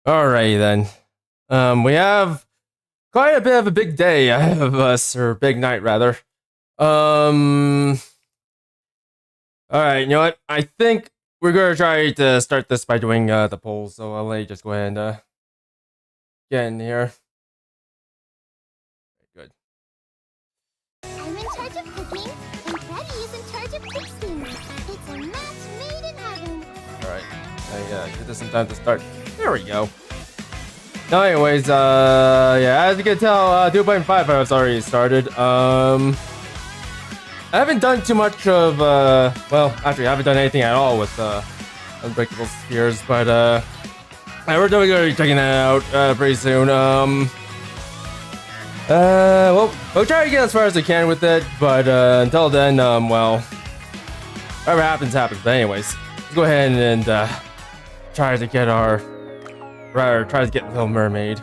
Alrighty then. We have quite a bit of a big day ahead of us, or big night rather. Alright, you know what? I think we're gonna try to start this by doing the polls, so I'll let you just go ahead and get in here. Good. I'm in charge of cooking, and Betty is in charge of fixing. It's a match made in heaven. Alright. Get this in time to start. There we go. No, anyways, yeah, as you can tell, 2.5 has already started. I haven't done too much of, well, actually, I haven't done anything at all with, Unbreakable Spheres, but, we're definitely gonna be checking that out, pretty soon. Well, we'll try to get as far as we can with it, but, until then, well, whatever happens, happens. But anyways, let's go ahead and, try to get our... try to get Little Mermaid.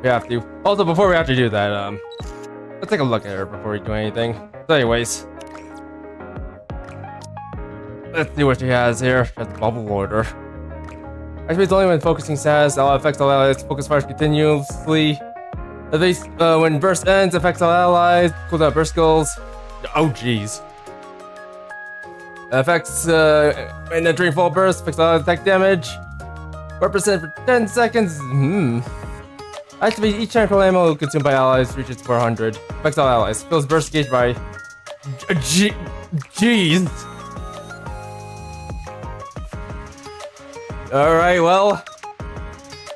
We have to. Also, before we have to do that, let's take a look at her before we do anything. So anyways, let's see what she has here. She has bubble order. Activates only when focusing status. All effects all allies. Focus fires continuously. At least when burst ends, affects all allies. Cooldown burst skills. Oh jeez. Effects when entering full burst. Affects all attack damage. 4% for 10 seconds. Activate each time full ammo consumed by allies reaches 400. Affects all allies. Fills burst gauge by. Jeez. Alright, well.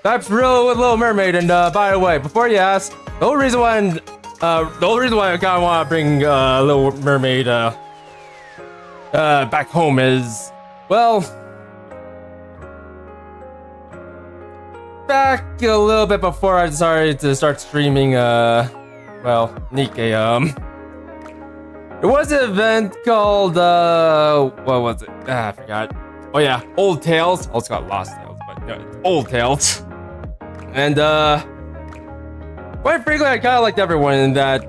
That's real with Little Mermaid. And by the way, before you ask, the whole reason why I kinda wanna bring Little Mermaid back home is, well, back a little bit before I decided to start streaming, well, Nikke, there was an event called, what was it? I forgot. Oh yeah, Old Tales. Oh, it's got Lost Tales, but no, it's Old Tales. And, quite frankly, I kinda liked everyone in that,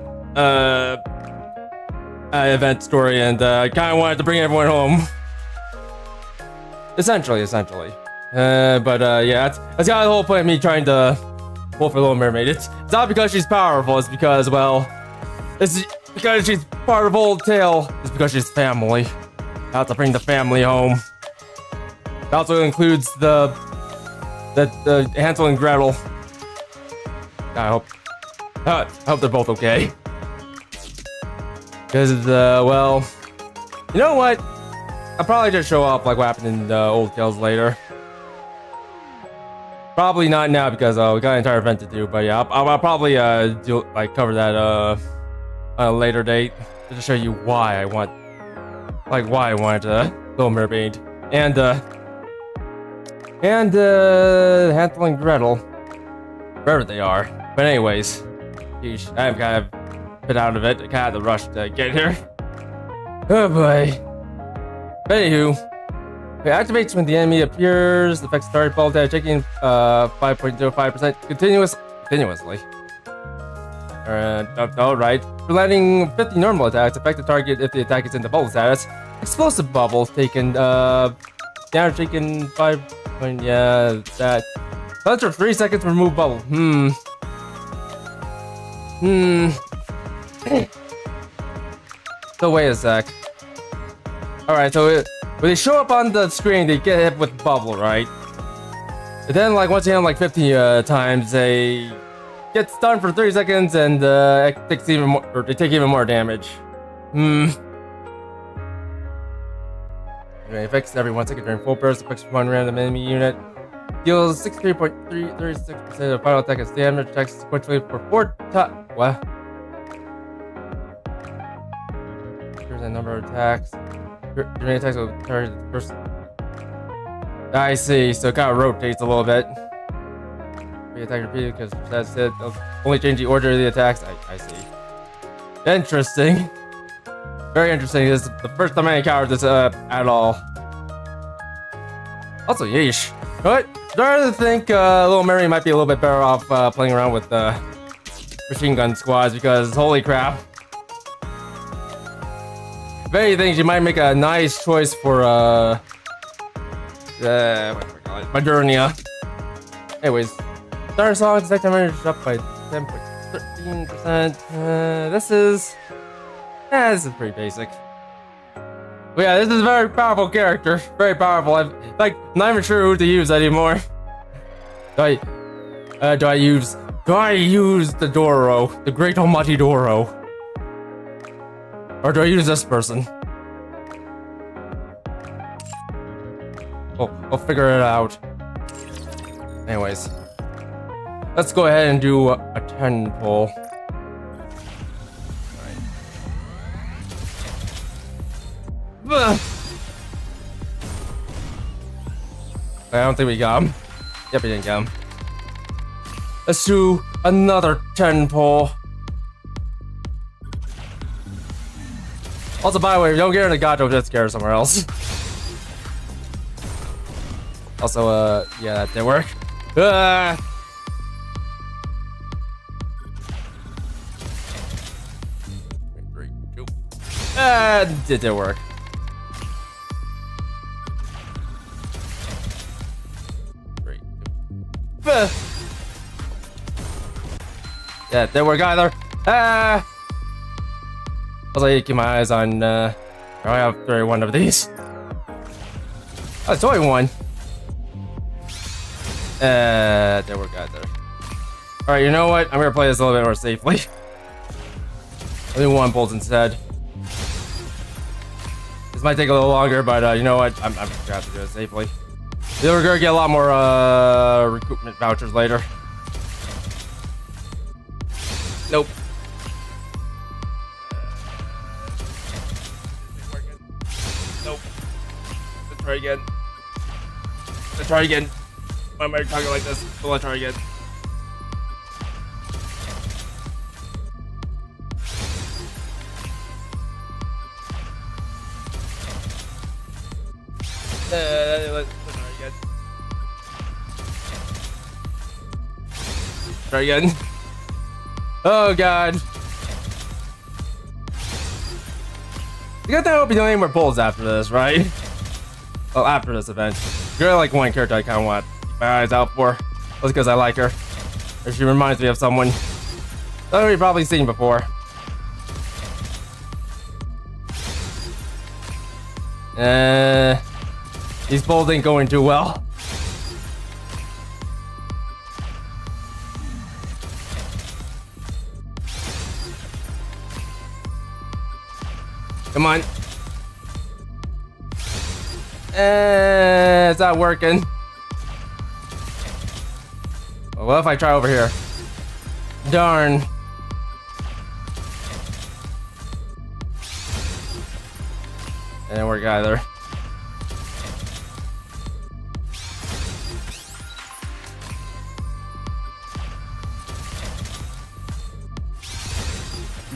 event story, and, I kinda wanted to bring everyone home. Essentially. But yeah, that's got the whole point of me trying to pull for Little Mermaid. It's not because she's powerful, it's because, well, it's because she's part of Old Tale. It's because she's family. I have to bring the family home. It also includes the Hansel and Gretel. I hope they're both okay. Because, well, you know what? I'll probably just show off like what happened in Old Tales later. Probably not now because we got an entire event to do, but yeah, I'll probably cover that on a later date to show you why I wanted Little Mermaid and Hansel and Gretel, wherever they are. But anyways, geez, I'm kind of been out of it. I kind of had to rush to get here. Oh boy. But anywho. It activates when the enemy appears. Affects target ball damage, taking 5.05% continuously. Alright. For landing 50 normal attacks, affect the target if the attack is in the bubble status. Explosive bubbles taken damage taken 5. Yeah, that. Launch for 3 seconds to remove bubble. So wait a sec. Alright, so when they show up on the screen, they get hit with bubble, right? And then, like, once you hit them like 50 times, they get stunned for 30 seconds, and it takes even more, or they take even more damage. Okay, affects every 1 second during full burst. Affects one random enemy unit. Deals 63.36% of final attack as damage. Attacks sequentially for 4 times. What? Here's a number of attacks. During attacks will target the person. I see, so it kind of rotates a little bit. The attack repeated because that's it. Only change the order of the attacks. I see. Interesting. Very interesting. This is the first time I encountered this at all. Also, yeesh. But starting to think Little Mermaid might be a little bit better off playing around with machine gun squads because holy crap. If anything, she might make a nice choice for Modernia. Anyways, Star Song detect damage up by 10.13%. This is pretty basic. But yeah, this is a very powerful character. Very powerful. I'm like not even sure who to use anymore. Do I use the Doro, the Great Almighty Doro, or do I use this person? We'll figure it out. Anyways, let's go ahead and do a 10 pull. Alright. I don't think we got him. Yep, we didn't get him. Let's do another 10 pull. Also, by the way, if you don't get in the gato, just get her somewhere else. Also, yeah, that didn't work. Three, two. It did work. Three, two. Yeah, didn't work either. Also, I need to keep my eyes on. I have 31 of these. Oh, it's only one. There we go there. Alright, you know what? I'm gonna play this a little bit more safely. Only one bolt instead. This might take a little longer, but you know what? I'm gonna have to do it safely. We're gonna get a lot more recoupment vouchers later. Nope. Nope. Let's try again. Let's try again. Why am I talking like this? So let's try again. Let's try again. Try again. Oh god. You got that hope you don't need more pulls after this, right? Well, after this event. You're like one character I kind of want my eyes out for. That's because I like her. Or she reminds me of someone that we've probably seen before. These pulls ain't going too well. Come on. It's not working. Well, what if I try over here? Darn. It didn't work either.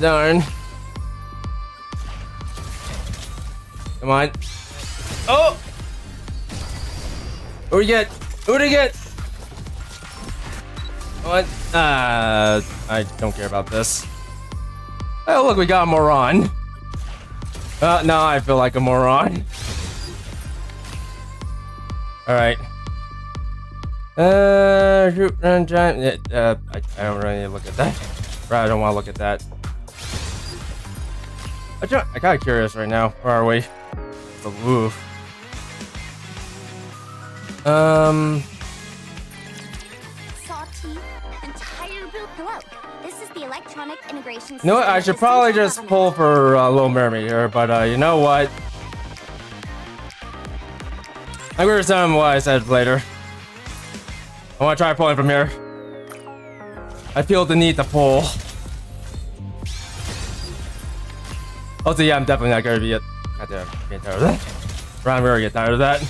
Darn. Come on. Oh! What do we get? What do we get? What? I don't care about this. Oh, look, we got a moron. Now I feel like a moron. Alright. Shoot, run, giant. I don't really look at that. Right, I don't want to look at that. I'm kind of curious right now. Where are we? The woof. Salty, entire boot below. This is the electronic integration. You know what? I should probably just pull for Little Mermaid here, but you know what? I'm gonna tell him what I said later. I want to try pulling from here. I feel the need to pull. Also, yeah, I'm definitely not gonna be it. Goddamn, I'm getting tired of that. I'm gonna get tired of that.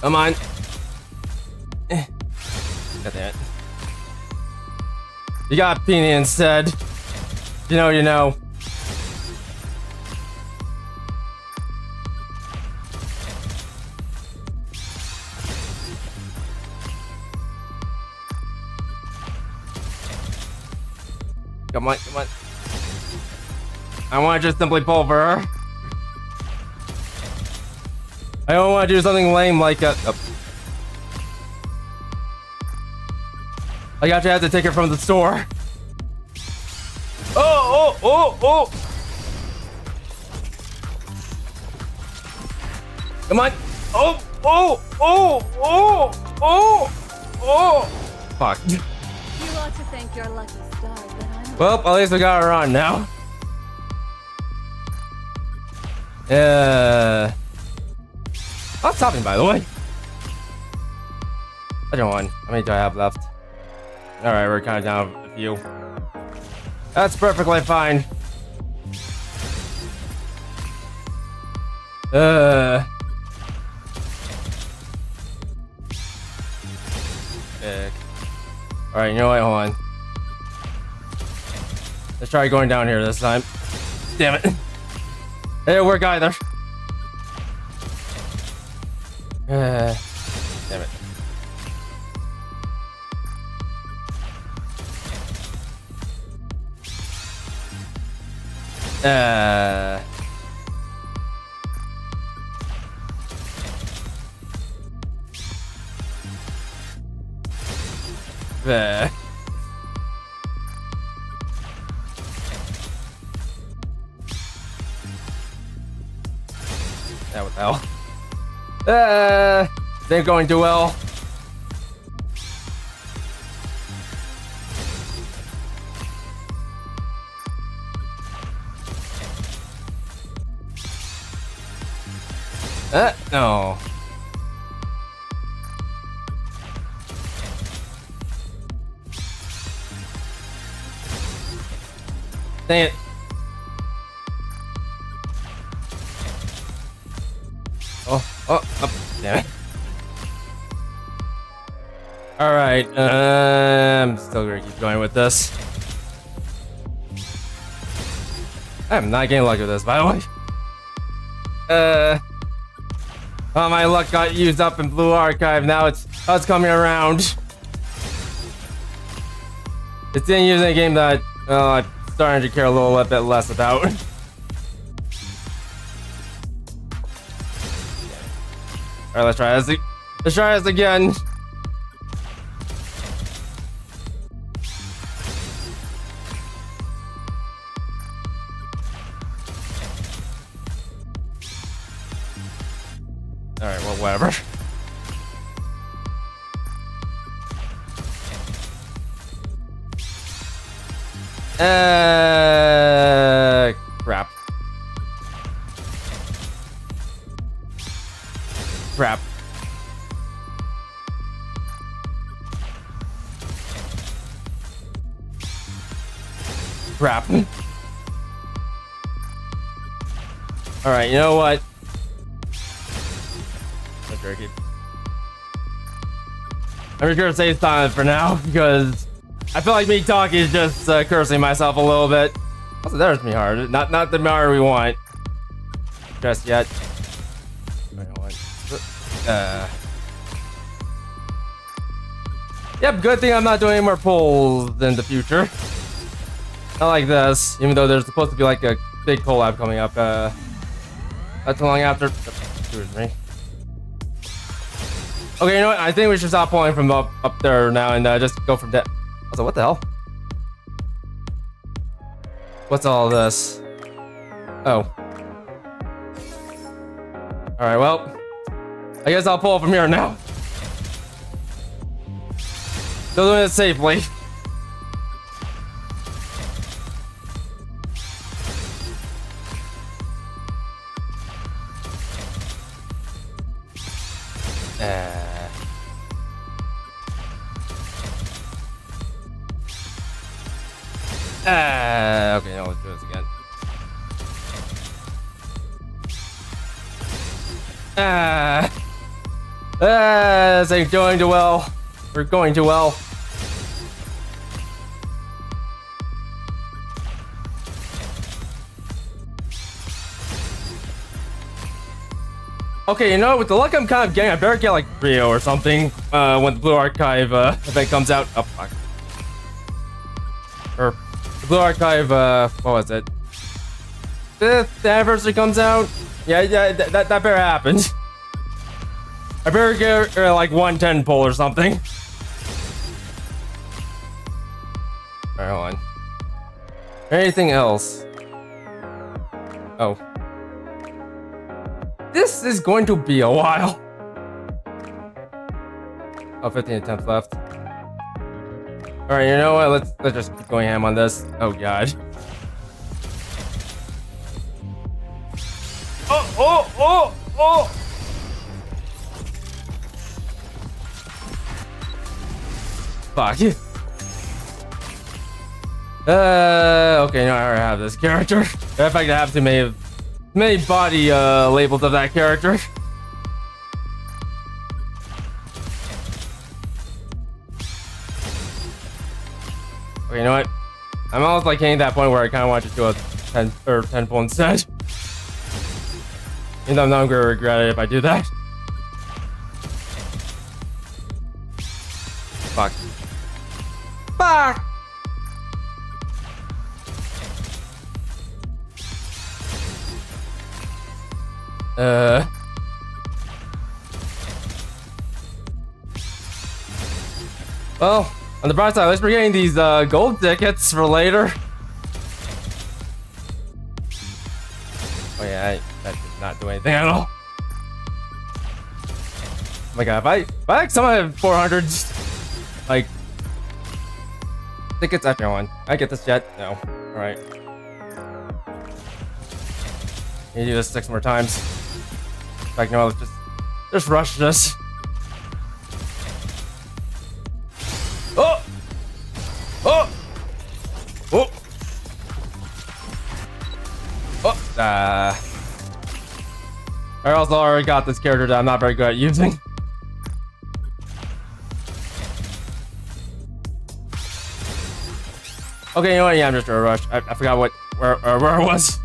Come on. God damn it. You got Peony instead. You know, you know. Come on, come on. I want to just simply pull for her. I don't want to do something lame like like I actually have to take it from the store. Oh! Come on! Oh! Fuck. You ought to thank your lucky stars that I'm. Well, at least we got her on now. How's topping, by the way? I don't want. How many do I have left? Alright, we're kind of down a few. That's perfectly fine. Alright, you know what? Hold on. Let's try going down here this time. Damn it. It didn't work either. Damn it. Yeah, what the hell? This ain't going too well. No. Dang it. Oh, damn it. Alright, I'm still gonna keep going with this. I am not getting lucky with this, by the way. Oh, my luck got used up in Blue Archive, now it's coming around. It's in using a game that I'm starting to care a little bit less about. Alright, let's try this. Let's try this again. Alright, well, whatever. Crap. Crap. Crap. Alright, you know what? I'm just gonna say silent for now because I feel like me talking is just cursing myself a little bit. Also, there's me hard. Not the Mario we want. Just yet. Yep, good thing I'm not doing any more polls in the future. Not like this, even though there's supposed to be like a big collab coming up. Not too long after. Excuse me. Okay, you know what? I think we should stop pulling from up there now and just go from there. Also, what the hell? What's all this? Oh. Alright, well. I guess I'll pull from here now. Still doing it safely. Okay, now let's do this again. This ain't going too well. We're going too well. Okay, you know, with the luck I'm kind of getting, I better get like Rio or something when the Blue Archive event comes out. Oh, fuck. Or the Blue Archive, what was it? The anniversary comes out? Yeah, that better happen. I better get like 110 pull or something. Alright, hold on. Anything else? Oh. This is going to be a while. Oh, 15 attempts left. Alright, you know what? Let's just keep going ham on this. Oh god. Oh! Fuck. Okay, now I already have this character. In fact, I have too many body labels of that character. Okay, you know what? I'm almost like hitting that point where I kind of want to do a 10 pull instead. And I'm not gonna regret it if I do that. Fuck. Fuck! Well, on the bright side, at least we're getting these gold tickets for later. Oh yeah, that did not do anything at all. Oh my god, if I like somehow have 400s, like tickets after one. I get this yet? No. Alright. Need to do this 6 more times. Like, no, let's just rush this. Oh! Oh! Oh! Oh! I also already got this character that I'm not very good at using. Okay, you know what? Yeah, I'm just gonna rush. I forgot where I was.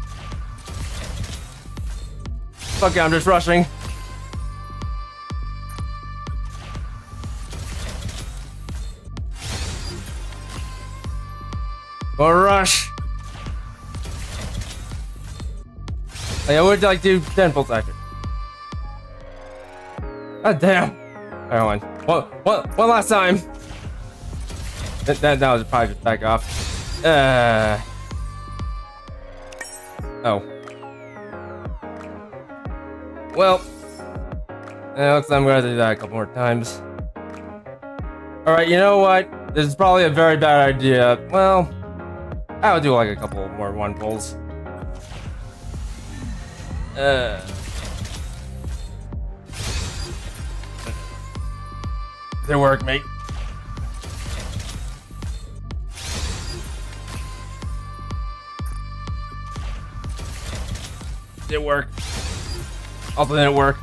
Fuck it, I'm just rushing. Go rush. Like, I would like to do 10 pulse action. God damn. Alright, hold on. One last time. That was probably just back off. Oh. Well. Looks like I'm gonna do that a couple more times. Alright, you know what? This is probably a very bad idea. Well, I'll do like a couple more 1 pulls. Did work, mate. Did work. Also didn't work.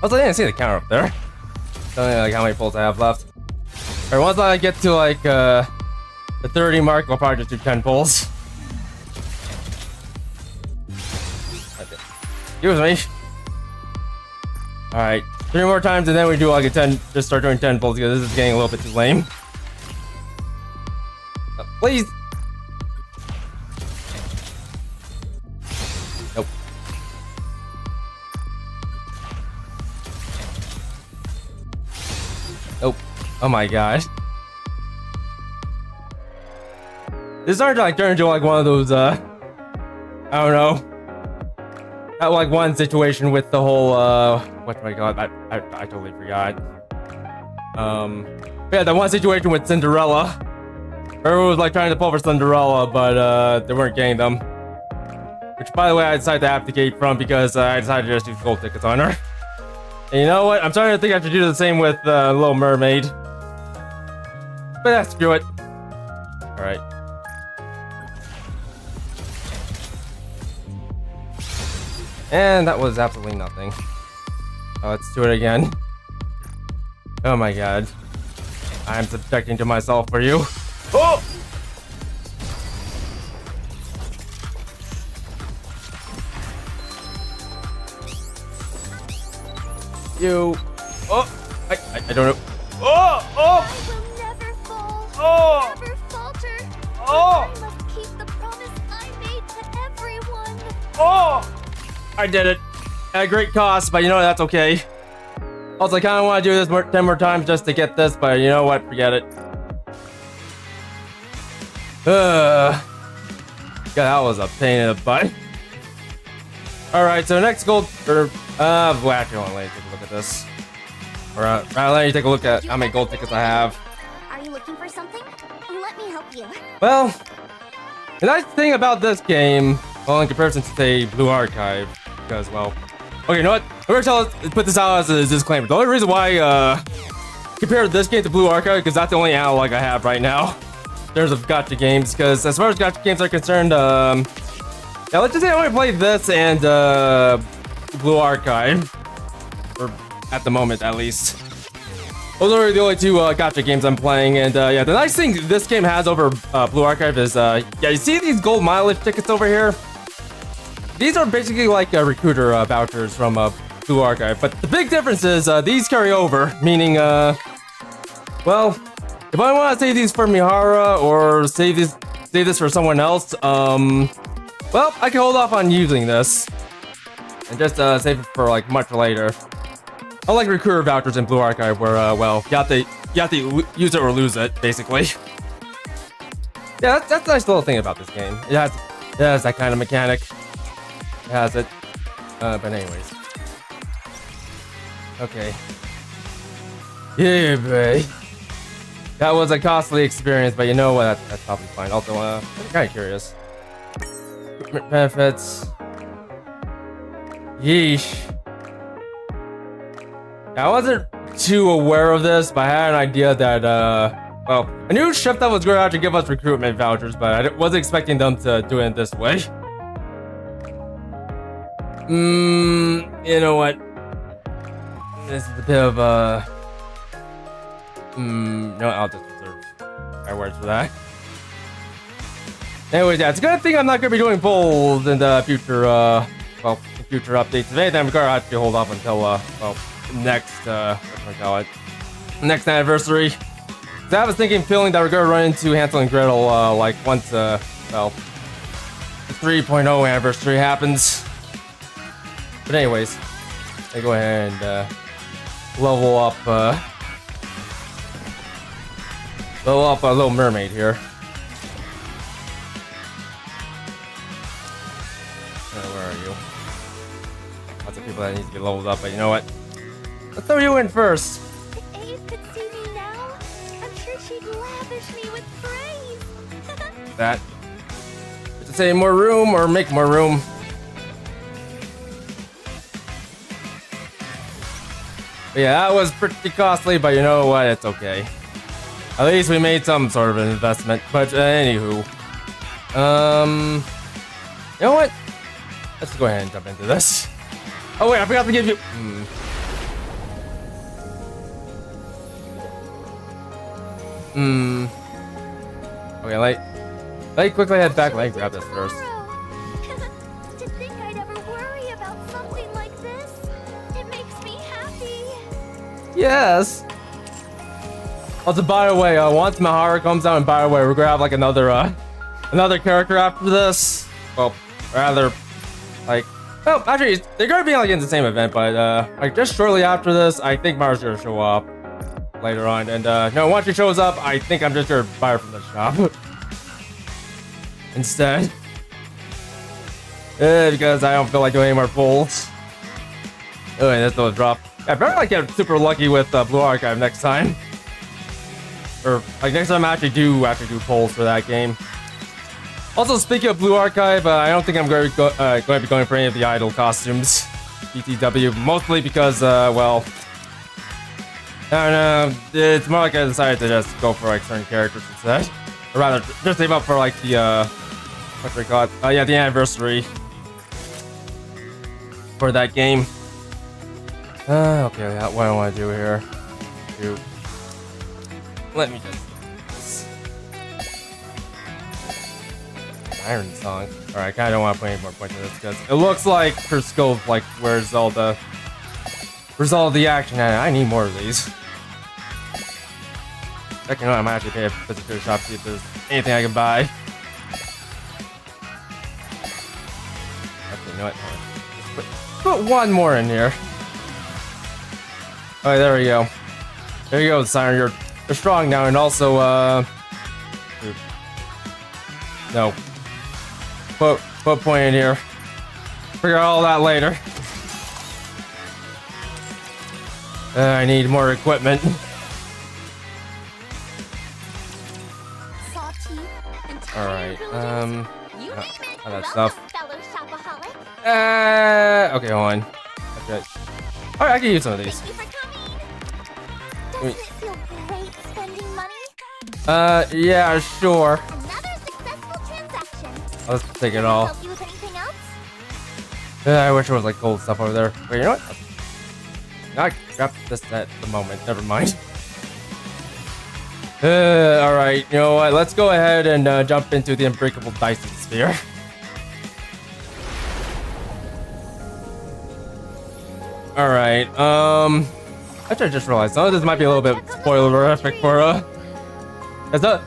Also, I didn't see the counter up there. Don't know like how many pulls I have left. Alright, once I get to like the 30 mark, I'll probably just do 10 pulls. Excuse me. Alright, 3 more times and then we do like a 10, just start doing 10 pulls because this is getting a little bit too lame. Please. Nope. Nope. Oh my gosh. This started to like turn into like one of those I don't know. That like one situation with the whole whatchamacallit, I totally forgot. Yeah, that one situation with Cinderella. Everyone was like trying to pull for Cinderella, but they weren't getting them. Which, by the way, I decided to abdicate from because I decided to just do gold tickets on her. And you know what? I'm starting to think I should do the same with Little Mermaid. But yeah, screw it. Alright. And that was absolutely nothing. Oh, let's do it again. Oh my god. I'm subjecting to myself for you. Oh! You. Oh! I don't know. Oh! Oh! I will never fall. Oh! Never falter. Oh! I must keep the promise I I did it. At a great cost, but you know what? That's okay. Also, I kind of want to do this 10 more times just to get this, but you know what? Forget it. God, that was a pain in the butt. Alright, so next gold, well, actually, let me take a look at this. Or, let me take a look at how many gold tickets I have. Are you looking for something? Let me help you. Well, the nice thing about this game, well, in comparison to, say, Blue Archive, because, well, okay, you know what? Let's put this out as a disclaimer. The only reason why, compared this game to Blue Archive, because that's the only analog I have right now in terms of gacha games, because as far as gacha games are concerned, yeah, let's just say I only played this and, Blue Archive. Or, at the moment, at least. Those are the only two gacha games I'm playing, and yeah, the nice thing this game has over Blue Archive is, yeah, you see these gold mileage tickets over here? These are basically like recruiter vouchers from Blue Archive, but the big difference is these carry over, meaning, well, if I want to save these for Mihara or save this for someone else, well, I can hold off on using this and just save it for like much later. Unlike recruiter vouchers in Blue Archive, where well, you have to use it or lose it, basically. Yeah, that's a nice little thing about this game. It has that kind of mechanic. It has it. But anyways. Okay. Yeah, babe. That was a costly experience, but you know what? That's probably fine. Also, I'm kind of curious. Benefits. Yeesh. I wasn't too aware of this, but I had an idea that, well, I knew Chef that was going to have to give us recruitment vouchers, but I wasn't expecting them to do it this way. You know what? This is a bit of no, I'll just reserve my words for that. Anyways, yeah, it's a good thing I'm not going to be doing polls in the future, well, in future updates. If anything, I'm going to have to hold off until, well, next, what do I call it? Next anniversary. So I was feeling that we're gonna run into Hansel and Gretel, like once, well, the 3.0 anniversary happens. But anyways, I go ahead and level up Little Mermaid here. Where are you? Lots of people that need to be leveled up, but you know what? Let's throw you in first. If Abe could see me now, I'm sure she'd lavish me with praise. That. To say more room or make more room. But yeah, that was pretty costly, but you know what? It's okay. At least we made some sort of an investment. But anywho, you know what? Let's go ahead and jump into this. Oh wait, I forgot to give you. Okay, let me quickly head back. Let me grab this first. To think I'd ever worry about something like this, it makes me happy. Yes. Also, by the way, once Mihara comes out, and by the way, we're gonna have like another character after this. Well, rather, like, well, actually, they're gonna be like in the same event, but like just shortly after this, I think Mara's gonna show up later on, and no, once she shows up, I think I'm just gonna buy her from the shop instead. Because I don't feel like doing any more pulls. Oh, and that's no drop. Yeah, I better like get super lucky with Blue Archive next time. Or like next time I actually do polls for that game. Also, speaking of Blue Archive, I don't think I'm going to be going for any of the idol costumes, BTW, mostly because well, I don't know. It's more like I decided to just go for like certain characters instead, or rather, just save up for like the what do we call it? Yeah, the anniversary for that game. Okay, what I want to do here? Let me just Iron Song. Alright, I kinda don't want to put any more points in this because it looks like her skill like where's all the action at. I need more of these. Heck, you know, I might actually pay a visit to the shop to see if there's anything I can buy. Actually, you know what? put one more in here. Alright, there we go. There you go, Siren. You're strong now, and also, no. Put point in here. Figure all that later. I need more equipment. Alright, all that stuff. Okay, hold on. Okay. Alright, I can use some of these. Thank you for coming. Doesn't it feel great spending money? Yeah, sure. Another successful transaction. Let's take it all. Help you with anything else? I wish there was like gold stuff over there. Wait, you know what? I got this at the moment. Never mind. Alright, you know what? Let's go ahead and jump into the Unbreakable Dyson Sphere. Alright, actually I just realized some of this might be a little bit spoilerific for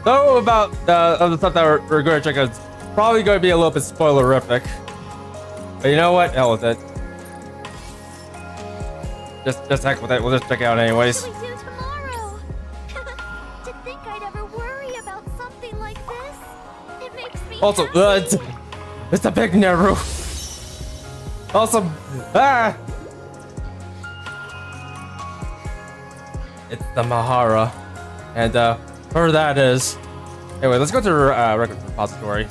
though about the stuff that we're going to check out, it's probably going to be a little bit spoilerific. But you know what? Hell with it. Just heck with it. We'll just check it out anyways. What do we do tomorrow? To think I'd ever worry about something like this. It makes me Also, happy. it's a big Naru. Also, it's the Mahara, and whoever that is. Anyway, let's go to record repository.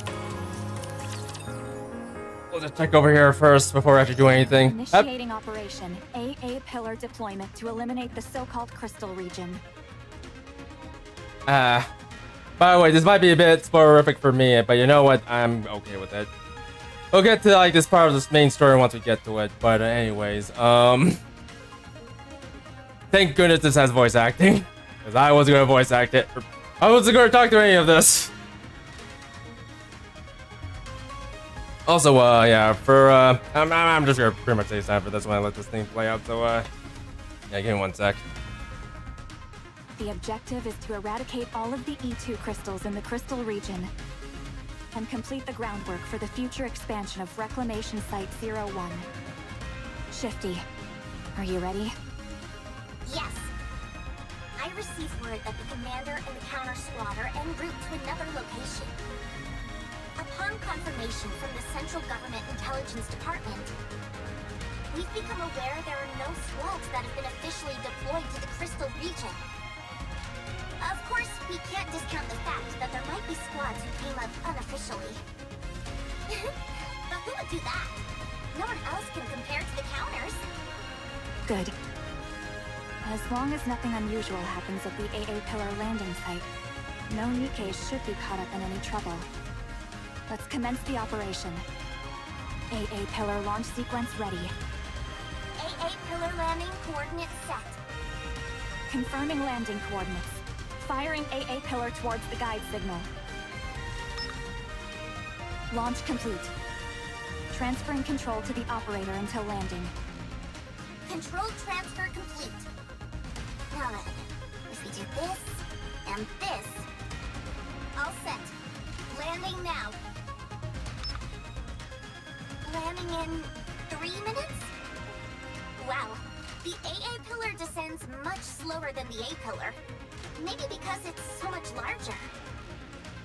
We'll just check over here first before we actually do anything. Initiating operation AA pillar deployment to eliminate the so-called crystal region. By the way, this might be a bit spoilerific for me, but you know what? I'm okay with it. We'll get to like this part of this main story once we get to it. But anyways, thank goodness this has voice acting, because I wasn't gonna voice act it. I wasn't gonna talk to any of this. Also, yeah, for I'm just gonna pretty much say time for this when I let this thing play out. So, yeah, give me 1 sec. The objective is to eradicate all of the E2 crystals in the crystal region and complete the groundwork for the future expansion of Reclamation Site 01. Shifty, are you ready? Yes. I received word that the commander and the counter squad are en route to another location. Upon confirmation from the Central Government Intelligence Department, we've become aware there are no squads that have been officially deployed to the Crystal region. Of course, we can't discount the fact that there might be squads who came up unofficially. But who would do that? No one else can compare to the counters. Good. As long as nothing unusual happens at the AA pillar landing site, no Nikke should be caught up in any trouble. Let's commence the operation. AA pillar launch sequence ready. AA pillar landing coordinates set. Confirming landing coordinates. Firing AA pillar towards the guide signal. Launch complete. Transferring control to the operator until landing. Control transfer complete. Now then, if we do this and this. All set. Landing now. Landing in 3 minutes? Wow. The AA pillar descends much slower than the A pillar. Maybe because it's so much larger.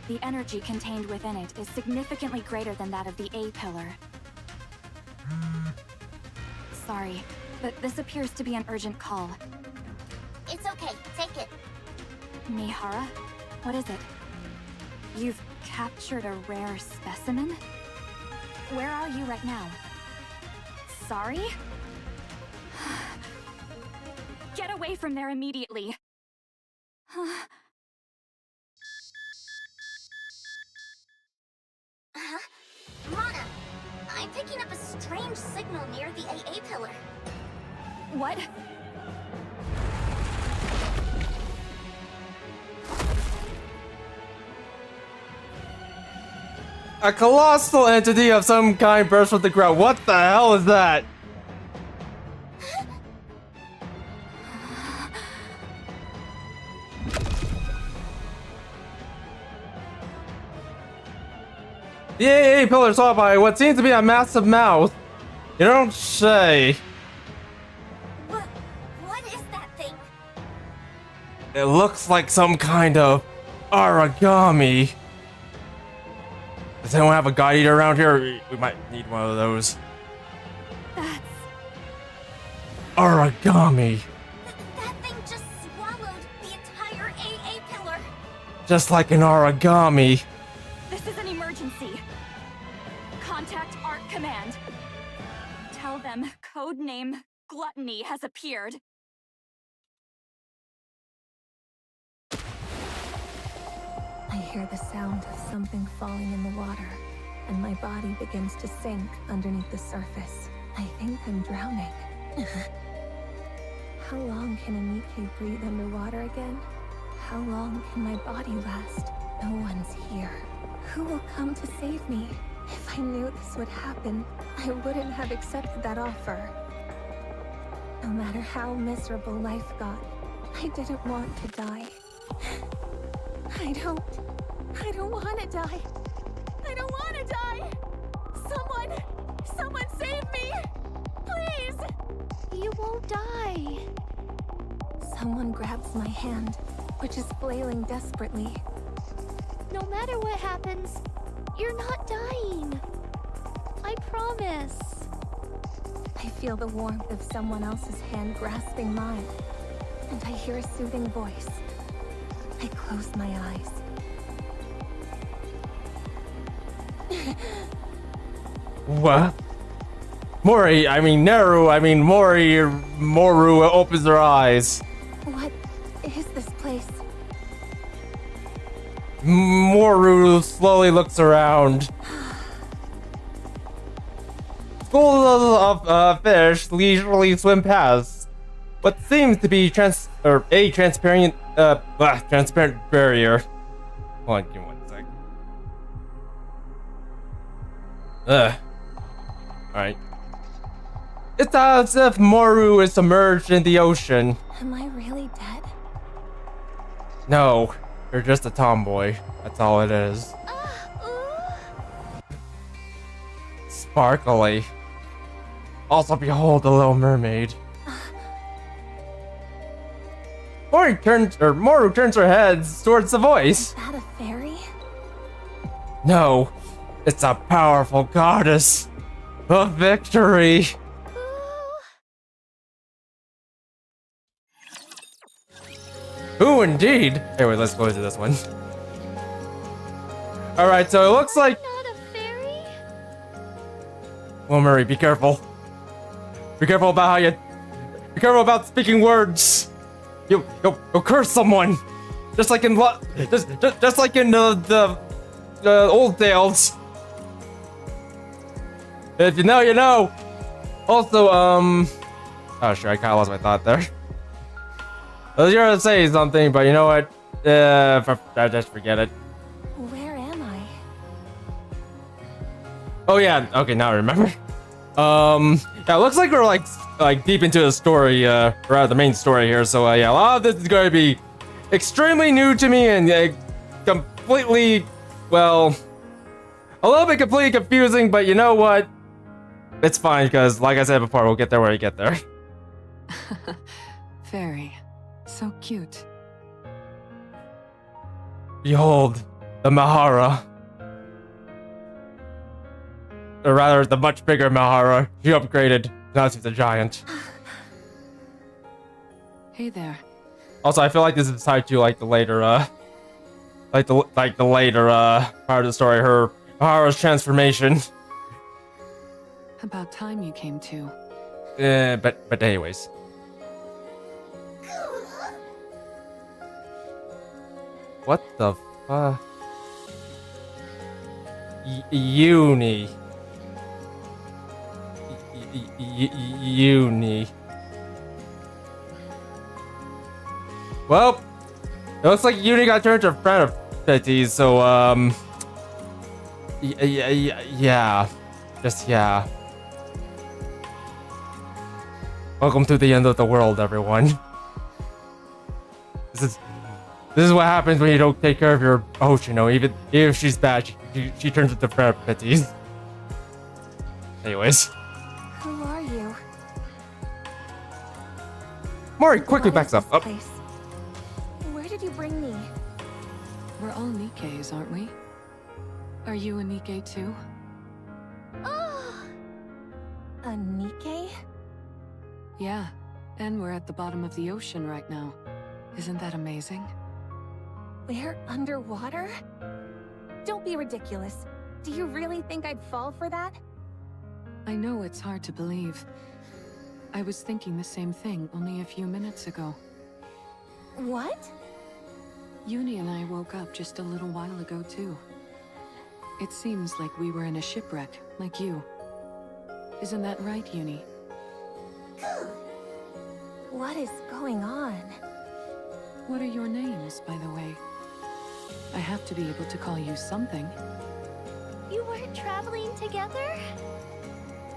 The energy contained within it is significantly greater than that of the A pillar. Sorry, but this appears to be an urgent call. It's okay. Take it. Mihara? What is it? You've captured a rare specimen? Where are you right now? Sorry? Get away from there immediately! Mana, I'm picking up a strange signal near the AA pillar. What? A colossal entity of some kind burst from the ground. What the hell is that? The AA pillar saw by what seems to be a massive mouth. You don't say. What is that thing? It looks like some kind of origami. Does anyone have a guide eater around here? We might need one of those. That's... Origami. That thing just swallowed the entire AA pillar. Just like an origami. This is an emergency. Contact Art Command. Tell them codename Gluttony has appeared. I hear the sound of something falling in the water, and my body begins to sink underneath the surface. I think I'm drowning. How long can a Nikke breathe underwater again? How long can my body last? No one's here. Who will come to save me? If I knew this would happen, I wouldn't have accepted that offer. No matter how miserable life got, I didn't want to die. I don't want to die. I don't want to die. Someone save me, please. You won't die. Someone grabs my hand, which is flailing desperately. No matter what happens, you're not dying. I promise. I feel the warmth of someone else's hand grasping mine, and I hear a soothing voice. I close my eyes. What? Mori, I mean Neru, I mean Moru opens her eyes. What is this place? Moru slowly looks around. Schools of fish leisurely swim past what seems to be transparent barrier. Hold on, give me 1 sec. Alright. It's as if Moru is submerged in the ocean. Am I really dead? No, you're just a tomboy. That's all it is. Sparkly. Also behold the Little Mermaid. Moru turns her head towards the voice. Is that a fairy? No, it's a powerful goddess of victory. Ooh, indeed. Anyway, let's go into this one. All right, so it looks like. Not a fairy? Well, Murray, be careful. Be careful about how you. Be careful about speaking words. You'll curse someone, just like in just like in the old tales. If you know, you know. Also, oh sure, I kind of lost my thought there. I was gonna say something, but you know what? I just forget it. Where am I? Oh yeah, okay, now I remember. Yeah, it looks like we're like deep into the story, rather the main story here. So yeah, a lot of this is going to be extremely new to me and completely, well, a little bit completely confusing. But you know what? It's fine because, like I said before, we'll get there when we get there. Fairy. So cute. Behold, the Mahara. Or rather, the much bigger Mahara. She upgraded. Now she's a giant. Hey there. Also, I feel like this is tied to like the later, part of the story. Her Mahara's transformation. About time you came to. But anyways. What the fuck? Uni. Uni. Well, it looks like Uni got turned to a friend of Petty's, so yeah. Just yeah. Welcome to the end of the world, everyone. This is what happens when you don't take care of your host, you know. Even if she's bad, she turns into friend of Petty's. Anyways. Who are you? Mori quickly What is backs up. this Oh, place? Where did you bring me? We're all Nikkes, aren't we? Are you a Nikke too? Oh! A Nikke? Yeah, and we're at the bottom of the ocean right now. Isn't that amazing? We're underwater? Don't be ridiculous. Do you really think I'd fall for that? I know it's hard to believe. I was thinking the same thing only a few minutes ago. What? Uni and I woke up just a little while ago too. It seems like we were in a shipwreck, like you. Isn't that right, Uni? What is going on? What are your names, by the way? I have to be able to call you something. You weren't traveling together?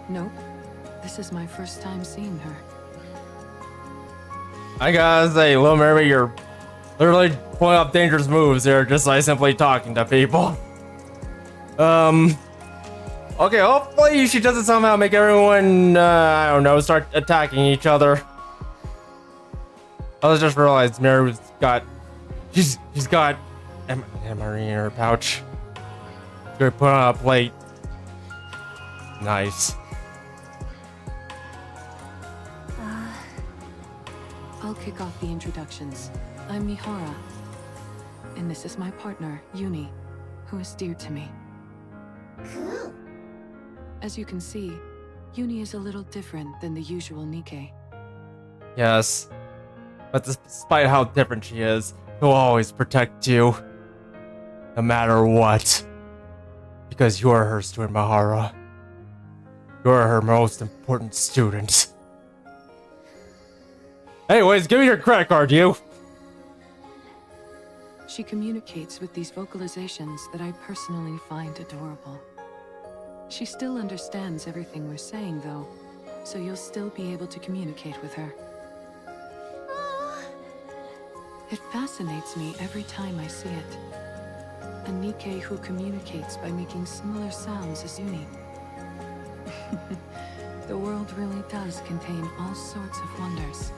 Nope. This is my first time seeing her. I gotta say, Little Mermaid, you're literally pulling up dangerous moves here just by simply talking to people. Okay, hopefully she doesn't somehow make everyone, I don't know, start attacking each other. I just realized Mary's got, she's got Emery in her pouch. She's gonna put on a plate. Nice. I'll kick off the introductions. I'm Mihara. And this is my partner, Uni, who is dear to me. As you can see, Uni is a little different than the usual Nikke. Yes. But despite how different she is, he'll always protect you. No matter what. Because you're her student, Mihara. You're her most important student. Anyways, give me your credit card, you! She communicates with these vocalizations that I personally find adorable. She still understands everything we're saying, though, so you'll still be able to communicate with her. It fascinates me every time I see it. A Nikke who communicates by making similar sounds as Uni. The world really does contain all sorts of wonders.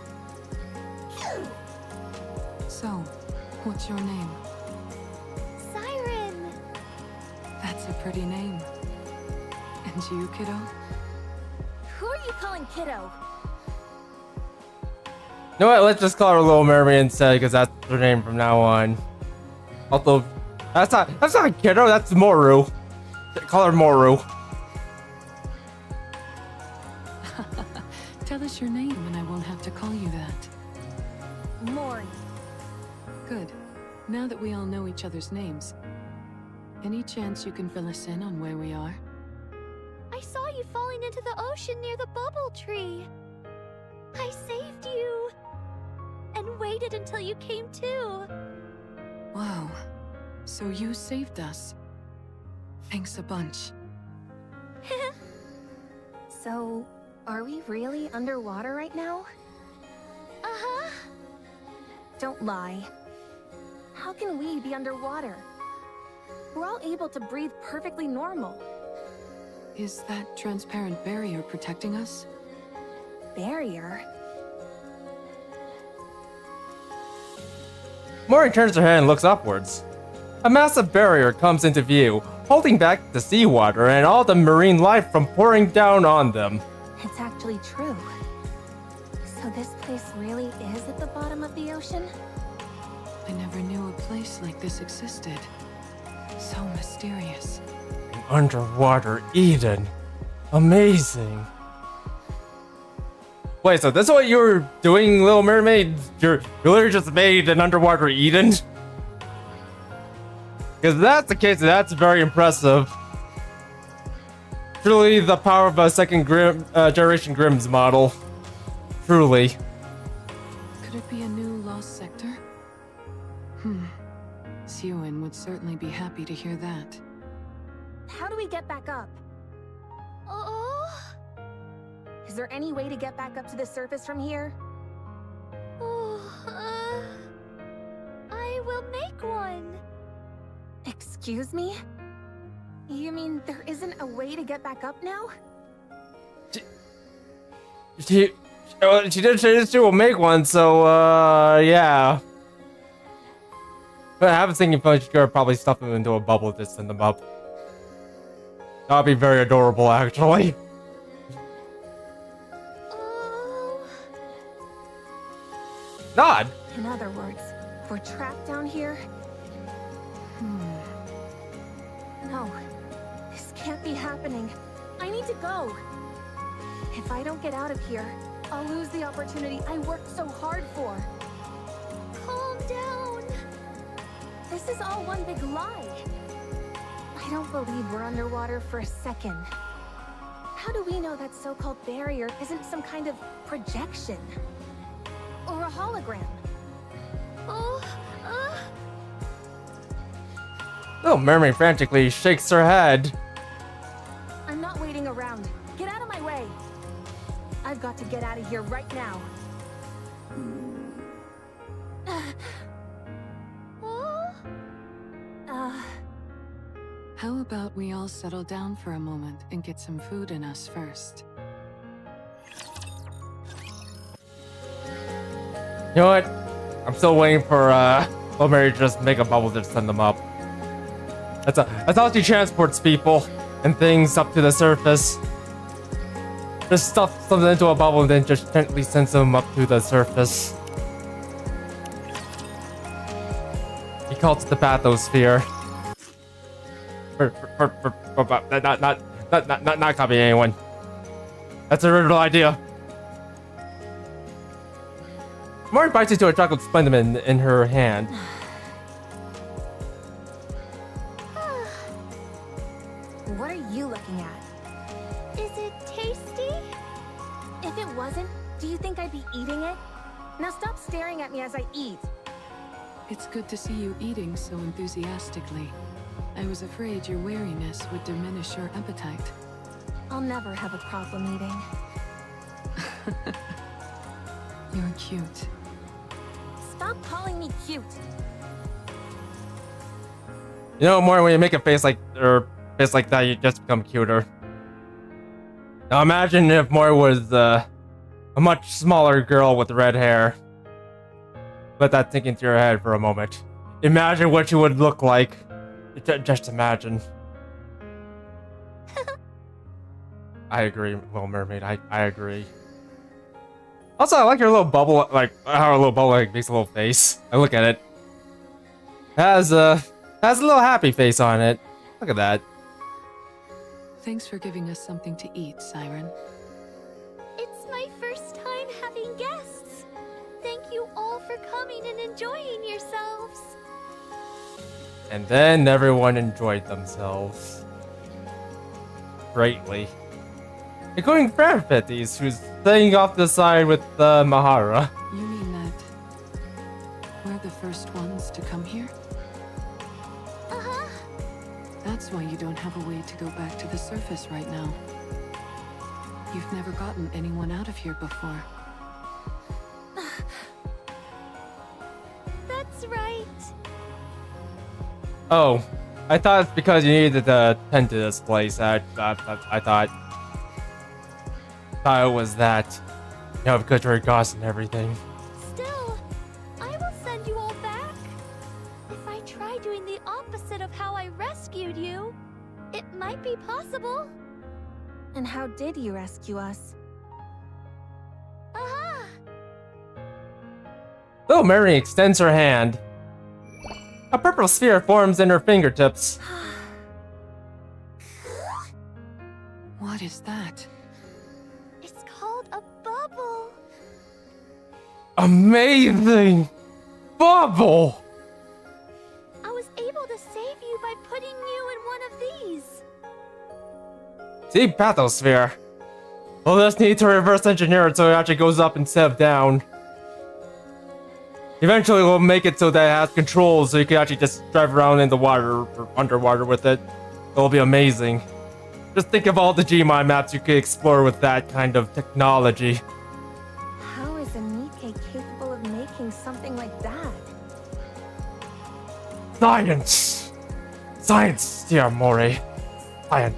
So, what's your name? Siren! That's a pretty name. And you, kiddo? Who are you calling kiddo? You know what? Let's just call her Little Mermaid instead, because that's her name from now on. Although, that's not Kiddo, that's Moru. Call her Moru. Tell us your name and I won't have to call you that. Mori. Good. Now that we all know each other's names, any chance you can fill us in on where we are? I saw you falling into the ocean near the bubble tree. I saved you. And waited until you came to. Wow. So you saved us. Thanks a bunch. So, are we really underwater right now? Uh-huh. Don't lie. How can we be underwater? We're all able to breathe perfectly normal. Is that transparent barrier protecting us? Barrier? Mori turns her head and looks upwards. A massive barrier comes into view, holding back the seawater and all the marine life from pouring down on them. It's actually true. So this place really is at the bottom of the ocean? I never knew a place like this existed. So mysterious. An underwater Eden. Amazing. Wait, so this is what you were doing, Little Mermaid? You literally just made an underwater Eden? Because if that's the case, that's very impressive. Truly the power of a second generation Grimm's model. Truly. Could it be a new lost sector? Siwin would certainly be happy to hear that. How do we get back up? Oh. Is there any way to get back up to the surface from here? Oh, I will make one. Excuse me? You mean there isn't a way to get back up now? she did say she will make one, so yeah. But I have a thinking she could probably stuff them into a bubble to send them up. That'd be very adorable, actually. Nod. In other words, we're trapped down here? No, this can't be happening. I need to go. If I don't get out of here, I'll lose the opportunity I worked so hard for. Calm down. This is all one big lie. I don't believe we're underwater for a second. How do we know that so-called barrier isn't some kind of projection? Or a hologram? Little Mermaid frantically shakes her head. I'm not waiting around. Get out of my way. I've got to get out of here right now. How about we all settle down for a moment and get some food in us first? You know what? I'm still waiting for Little Mermaid to just make a bubble to send them up. That's how she transports people and things up to the surface. Just stuff something into a bubble and then just gently sends them up to the surface. He calls it the bathysphere. Not copying anyone. That's an original idea. Mori bites into a chocolate splendid in her hand. What are you looking at? Is it tasty? If it wasn't, do you think I'd be eating it? Now stop staring at me as I eat. It's good to see you eating so enthusiastically. I was afraid your wariness would diminish your appetite. I'll never have a problem eating. You're cute. Stop calling me cute. You know, Mori, when you make a face like that, you just become cuter. Now imagine if Mori was a much smaller girl with red hair. Let that sink into your head for a moment. Imagine what you would look like. Just imagine. I agree, Little Mermaid. I agree. Also, I like your little bubble, like how her little bubble makes a little face. I look at it. Has a little happy face on it. Look at that. Thanks for giving us something to eat, Siren. It's my first time having guests. Thank you all for coming and enjoying yourselves. And then everyone enjoyed themselves greatly, including Franfitties, who's staying off the side with Mahara. You mean that we're the first ones to come here? Uh-huh. That's why you don't have a way to go back to the surface right now. You've never gotten anyone out of here before. That's right. Oh, I thought it's because you needed to tend to this place. I thought it was that. You know, because you're gods and everything. Still, I will send you all back. If I try doing the opposite of how I rescued you, it might be possible. And how did you rescue us? Aha! Little Mary extends her hand. A purple sphere forms in her fingertips. What is that? It's called a bubble. Amazing! Bubble! I was able to save you by putting you in one of these. See, bathysphere. We'll just need to reverse engineer it so it actually goes up instead of down. Eventually we'll make it so that it has controls so you can actually just drive around in the water or underwater with it. It'll be amazing. Just think of all the Gmod maps you could explore with that kind of technology. How is a Nikke capable of making something like that? Science! Science, dear Mori. Science.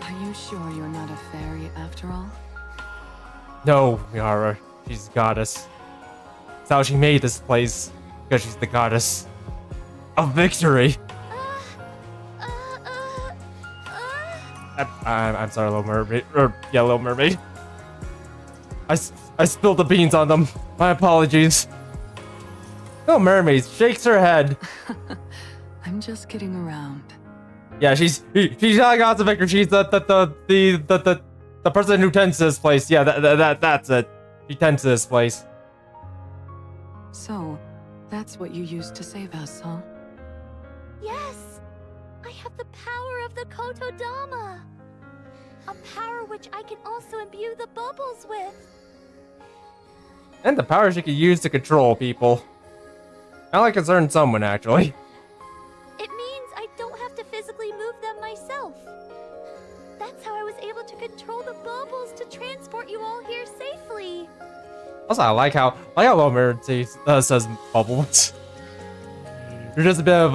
Are you sure you're not a fairy after all? No, Miara. She's a goddess. That's how she made this place. Because she's the goddess of victory. I'm sorry, Little Mermaid. Yeah, Little Mermaid. I spilled the beans on them. My apologies. Little Mermaid shakes her head. I'm just kidding around. Yeah, she's not goddess of victory. She's the person who tends to this place. Yeah, that's it. She tends to this place. So, that's what you used to save us, huh? Yes! I have the power of the Kotodama! A power which I can also imbue the bubbles with! And the power she can use to control people. Not like concern someone, actually. It means I don't have to physically move them myself. That's how I was able to control the bubbles to transport you all here safely. Also, I like how Little Mermaid says bubbles. There's just a bit of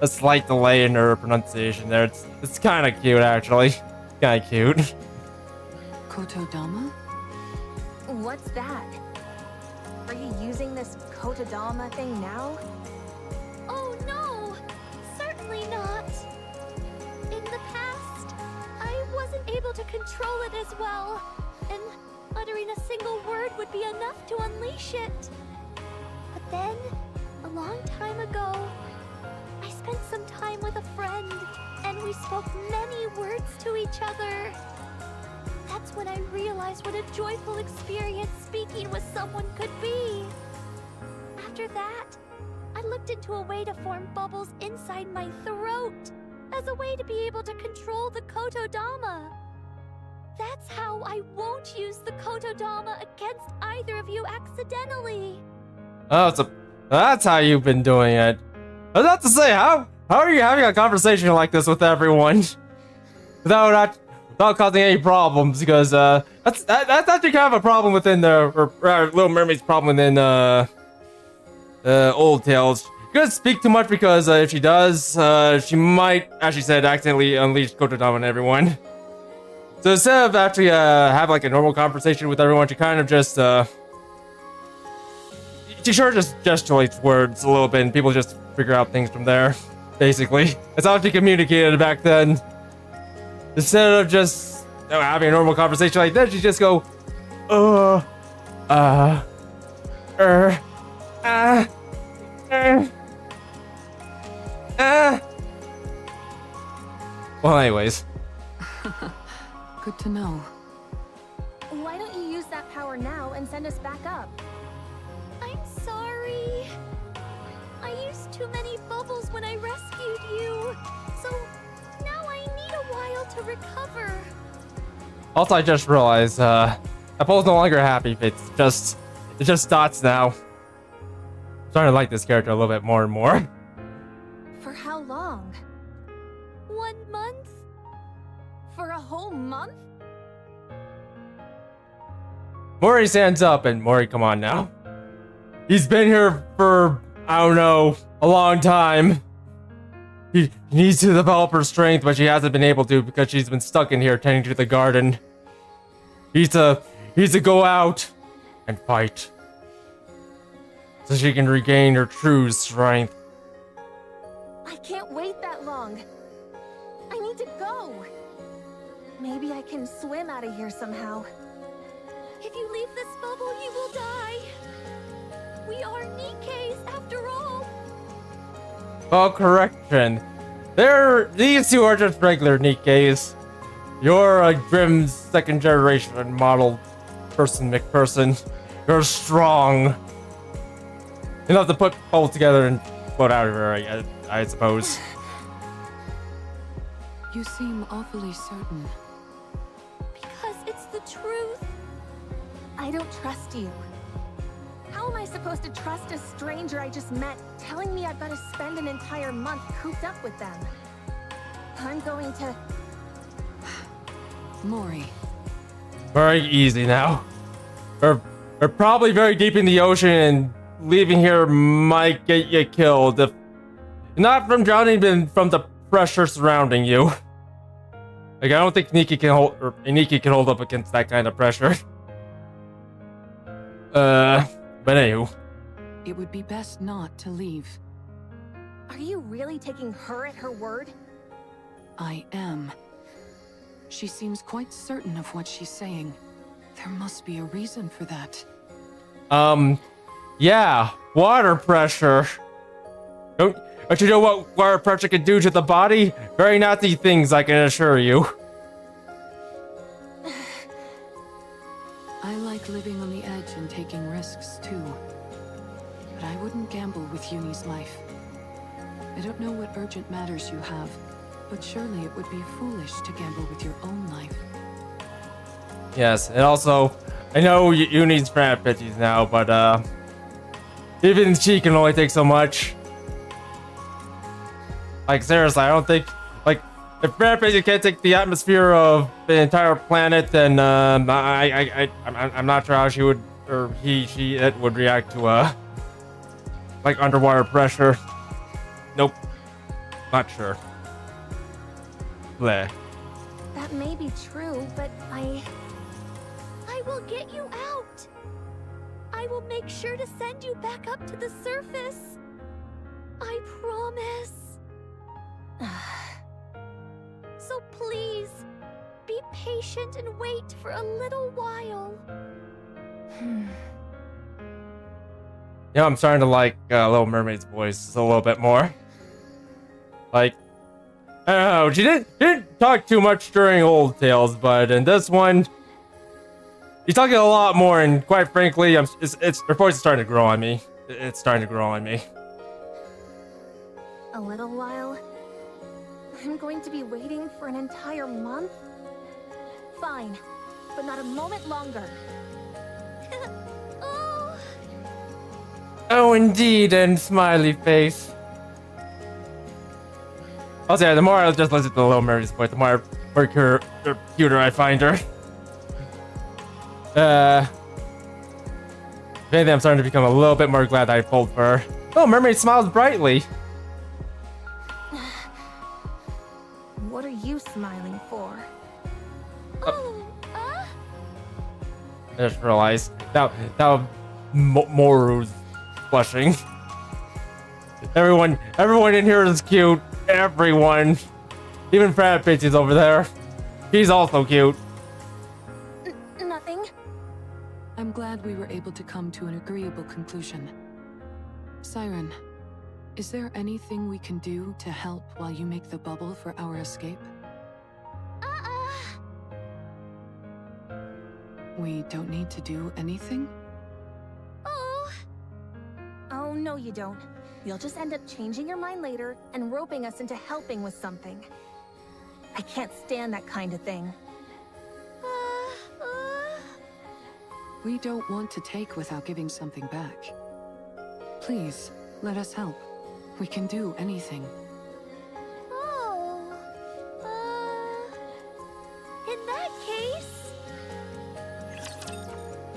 a slight delay in her pronunciation there. It's kind of cute, actually. Kind of cute. Kotodama? What's that? Are you using this Kotodama thing now? Oh no! Certainly not! In the past, I wasn't able to control it as well, and uttering a single word would be enough to unleash it. But then, a long time ago, I spent some time with a friend, and we spoke many words to each other. That's when I realized what a joyful experience speaking with someone could be. After that, I looked into a way to form bubbles inside my throat, as a way to be able to control the Kotodama. That's how I won't use the Kotodama against either of you accidentally. Oh, so that's how you've been doing it. I was about to say, how are you having a conversation like this with everyone without causing any problems? Because that's actually kind of a problem within the Little Mermaid's problem within Old Tales. She couldn't speak too much because if she does, she might, as she said, accidentally unleash Kotodama on everyone. So instead of actually have like a normal conversation with everyone, she kind of just she sure just gesticulates words a little bit, and people just figure out things from there. Basically, that's how she communicated back then. Instead of just having a normal conversation like that, she just go, well, anyways. Good to know. Why don't you use that power now and send us back up? I'm sorry. I used too many bubbles when I rescued you, so now I need a while to recover. Also, I just realized, Apollo's no longer happy. It's just Dots now. I'm starting to like this character a little bit more and more. For how long? 1 month? For a whole month? Mori stands up, and Mori, come on now. He's been here for, I don't know, a long time. He needs to develop her strength, but she hasn't been able to because she's been stuck in here tending to the garden. He needs to go out and fight so she can regain her true strength. I can't wait that long. I need to go. Maybe I can swim out of here somehow. If you leave this bubble, you will die. We are Nikkes after all. Oh, correction. These two are just regular Nikkes. You're a grim second generation model person, McPerson. You're strong enough to put both together and float out of here, I suppose. You seem awfully certain. Because it's the truth. I don't trust you. How am I supposed to trust a stranger I just met telling me I've got to spend an entire month cooped up with them? I'm going to... Mori. Very easy now. We're probably very deep in the ocean, and leaving here might get you killed. If not from drowning, but from the pressure surrounding you. Like, I don't think Nikke can hold up against that kind of pressure. But anywho. It would be best not to leave. Are you really taking her at her word? I am. She seems quite certain of what she's saying. There must be a reason for that. Yeah, water pressure. Don't you know what water pressure can do to the body? Very nasty things, I can assure you. I like living on the edge and taking risks too. But I wouldn't gamble with Uni's life. I don't know what urgent matters you have, but surely it would be foolish to gamble with your own life. Yes, and also, I know you need Fran pitches now, but even she can only take so much. Like seriously, I don't think if Fran pitches can't take the atmosphere of the entire planet, then I'm not sure how she would or it would react to like underwater pressure. Nope, not sure. Bleh. That may be true, but I will get you out. I will make sure to send you back up to the surface. I promise. So please, be patient and wait for a little while. Yeah, I'm starting to like Little Mermaid's voice a little bit more. Like, I don't know, she didn't talk too much during Old Tales, but in this one, she's talking a lot more, and quite frankly, her voice is starting to grow on me. It's starting to grow on me. a little while. I'm going to be waiting for an entire month? Fine, but not a moment longer. Oh, Oh, indeed, and smiley face. Also, yeah, the more I just listen to the Little Mermaid's voice, the more cuter I find her. If anything, I'm starting to become a little bit more glad that I pulled for her. Little Mermaid smiles brightly. What are you smiling for? I just realized now Moru's blushing. Everyone in here is cute. Everyone, even Frat Bitch is over there. He's also cute. Nothing. I'm glad we were able to come to an agreeable conclusion. Siren, is there anything we can do to help while you make the bubble for our escape? We don't need to do anything? Oh, no you don't. You'll just end up changing your mind later and roping us into helping with something. I can't stand that kind of thing. We don't want to take without giving something back. Please, let us help. We can do anything. In that case...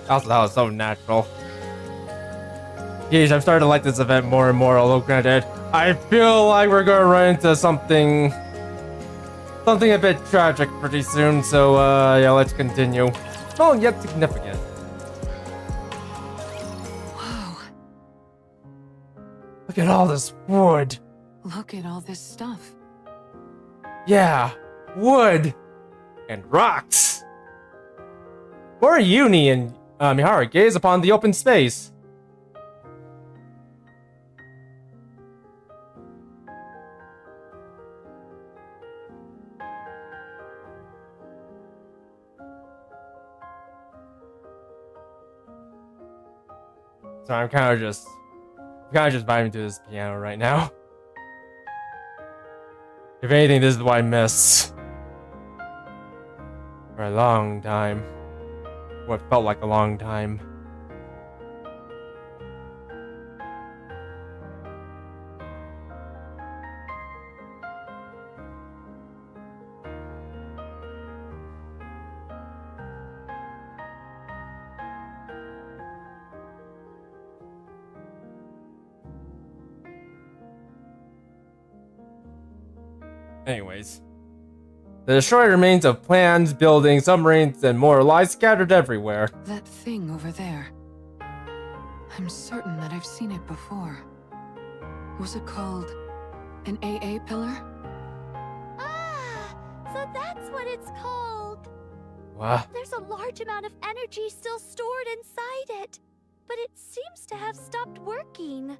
Also, that was so natural. Geez, I'm starting to like this event more and more, although granted, I feel like we're gonna run into something a bit tragic pretty soon, so yeah, let's continue. Small yet significant. Whoa, Look at all this wood. look at all this stuff. Yeah, wood and rocks. More Uni and Mihara gaze upon the open space. So I'm kind of just vibing to this piano right now. If anything, this is what I missed for a long time. What felt like a long time. Anyways, the destroyed remains of plans, buildings, submarines, and more lie scattered everywhere. That thing over there. I'm certain that I've seen it before. Was it called an AA pillar? Ah, so that's what it's called. What? There's a large amount of energy still stored inside it, but it seems to have stopped working.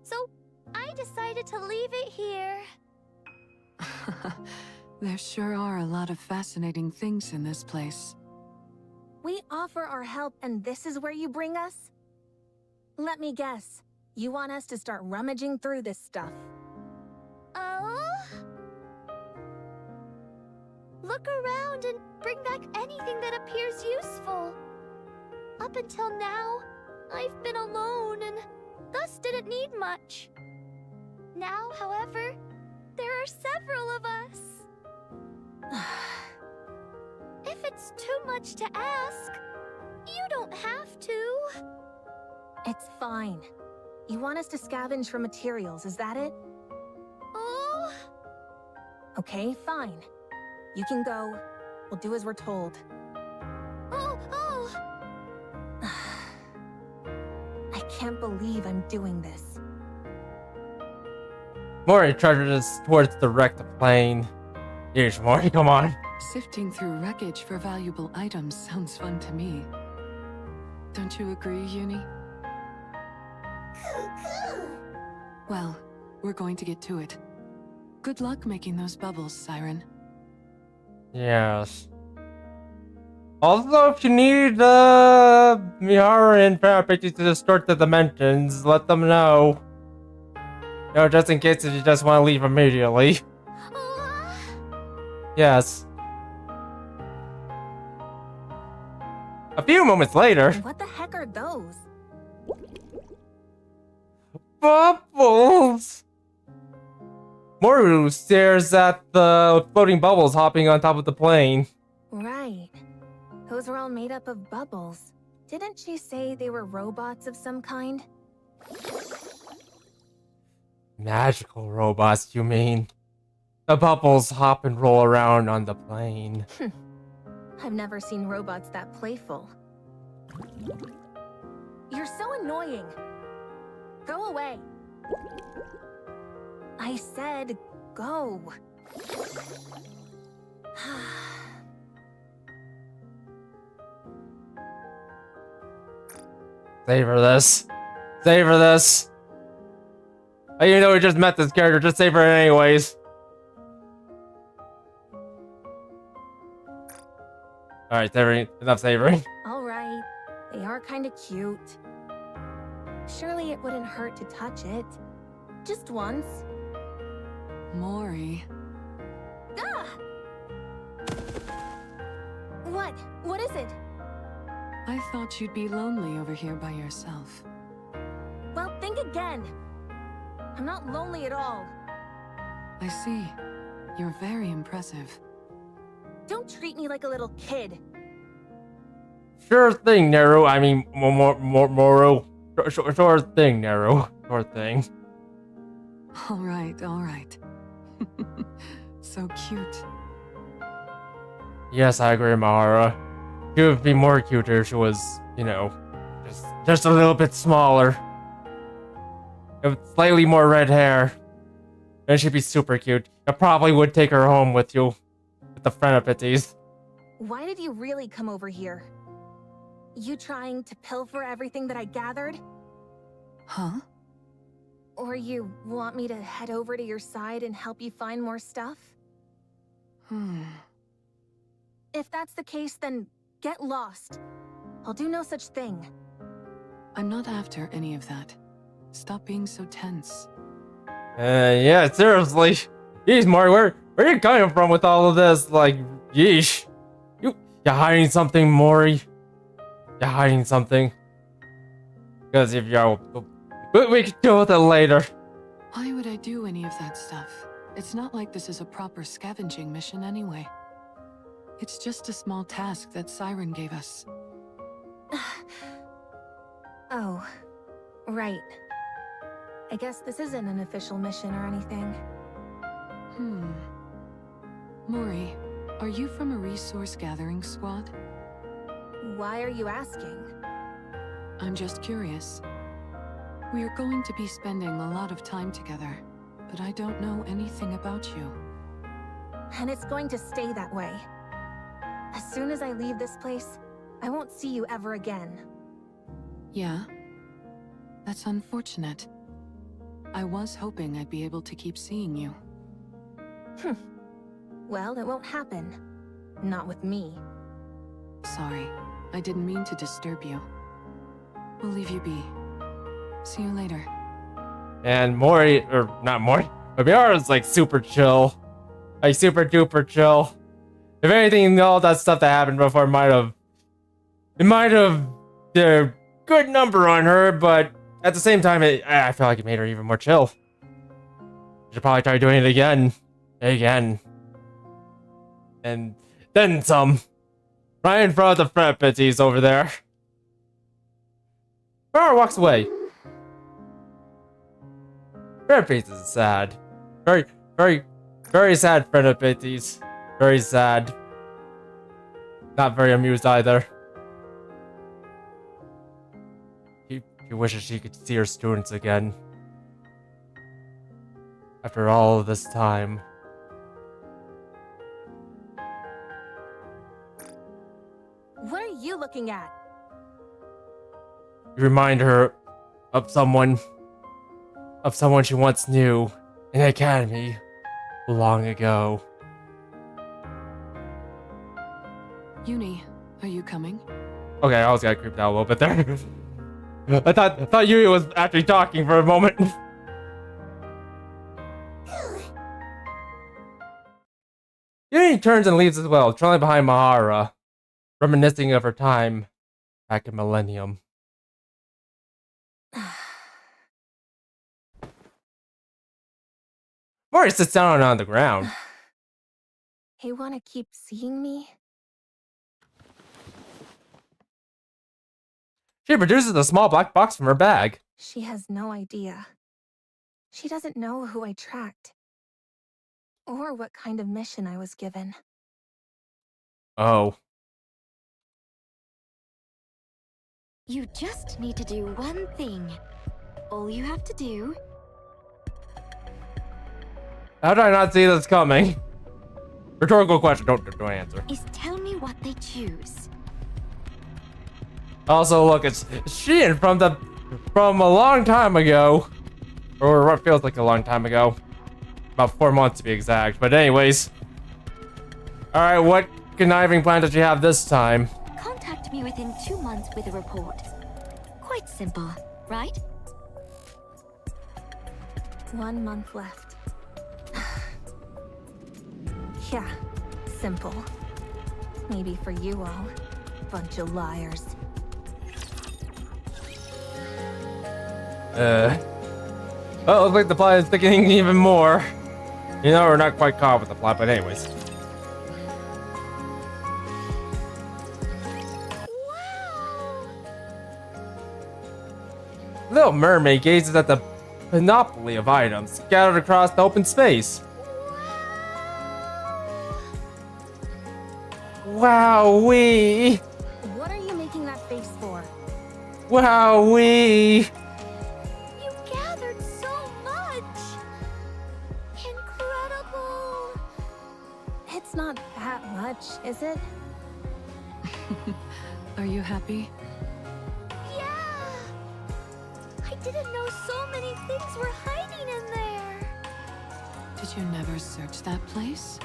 So I decided to leave it here. There sure are a lot of fascinating things in this place. We offer our help and this is where you bring us? Let me guess. You want us to start rummaging through this stuff. Oh? Look around and bring back anything that appears useful. Up until now, I've been alone and thus didn't need much. Now, however, there are several of us. If it's too much to ask, you don't have to. It's fine. You want us to scavenge for materials, is that it? Oh, Okay, fine. You can go. We'll do as we're told. oh. I can't believe I'm doing this. Mori charges towards the wrecked plane. Yeesh, Mori, come on. Sifting through wreckage for valuable items sounds fun to me. Don't you agree, Uni? Well, we're going to get to it. Good luck making those bubbles, Siren. Yes. Also, if you need Mihara and Parapity to distort the dimensions, let them know. You know, just in case if you just want to leave immediately. Yes. A few moments later. What the heck are those? Bubbles! Moru stares at the floating bubbles hopping on top of the plane. Right. Those are all made up of bubbles. Didn't she say they were robots of some kind? Magical robots, you mean? The bubbles hop and roll around on the plane. I've never seen robots that playful. You're so annoying. Go away. I said go. Savor this. Savor this. Even though we just met this character, just savor it anyways. Alright, savoring. Enough savoring. All right. They are kind of cute. Surely it wouldn't hurt to touch it. Just once. Mori. Ah! What? What is it? I thought you'd be lonely over here by yourself. Well, think again. I'm not lonely at all. I see. You're very impressive. Don't treat me like a little kid. Sure thing, Naru. I mean, Moru. Sure thing, Naru. Sure thing. All right. So cute. Yes, I agree, Mahara. She would be more cuter if she was, you know, just a little bit smaller. With slightly more red hair. Then she'd be super cute. I probably would take her home with you. With the Frenipities. Why did you really come over here? You trying to pilfer everything that I gathered? Huh? Or you want me to head over to your side and help you find more stuff? If that's the case, then get lost. I'll do no such thing. I'm not after any of that. Stop being so tense. Yeah, seriously. Jeez, Mori, where are you coming from with all of this? Like, yeesh. You're hiding something, Mori. You're hiding something. Because if you're... We can deal with it later. Why would I do any of that stuff? It's not like this is a proper scavenging mission anyway. It's just a small task that Siren gave us. Oh, right. I guess this isn't an official mission or anything. Mori, are you from a resource gathering squad? Why are you asking? I'm just curious. We are going to be spending a lot of time together, but I don't know anything about you. And it's going to stay that way. As soon as I leave this place, I won't see you ever again. Yeah? That's unfortunate. I was hoping I'd be able to keep seeing you. Well, it won't happen. Not with me. Sorry, I didn't mean to disturb you. We'll leave you be. See you later. And Mori, or not Mori, but Miara's like super chill. Like super duper chill. If anything, all that stuff that happened before might have did a good number on her, but at the same time, I feel like it made her even more chill. Should probably try doing it again. And then some. Right in front of the front pitties over there. Miara walks away. Friend Pitties is sad. Very, very, very sad friend of Pitties. Very sad. Not very amused either. She wishes she could see her students again. After all of this time. What are you looking at? You remind her of someone she once knew in the academy long ago. Uni, are you coming? Okay, I was got creeped out a little bit there. I thought Yui was actually talking for a moment. Yui turns and leaves as well, trailing behind Mahara, reminiscing of her time back in Millennium. Mori sits down on the ground. You want to keep seeing me? She produces a small black box from her bag. She has no idea. She doesn't know who I tracked. Or what kind of mission I was given. Oh. You just need to do one thing. All you have to do... How did I not see this coming? Rhetorical question, don't answer. is tell me what they choose. Also, look, it's Shein from a long time ago. Or what feels like a long time ago. About 4 months to be exact. But anyways. Alright, what conniving plan did you have this time? Contact me within 2 months with a report. Quite simple, right? 1 month left. Yeah, simple. Maybe for you all. Bunch of liars. Well, it looks like the plot is thickening even more. You know, we're not quite caught with the plot, but anyways. Little Mermaid gazes at the panoply of items scattered across the open space. Wowee! What are you making that face for? Wowee! You gathered so much! Incredible! It's not that much, is it? Are you happy? Yeah! I didn't know so many things were hiding in there! Did you never search that place?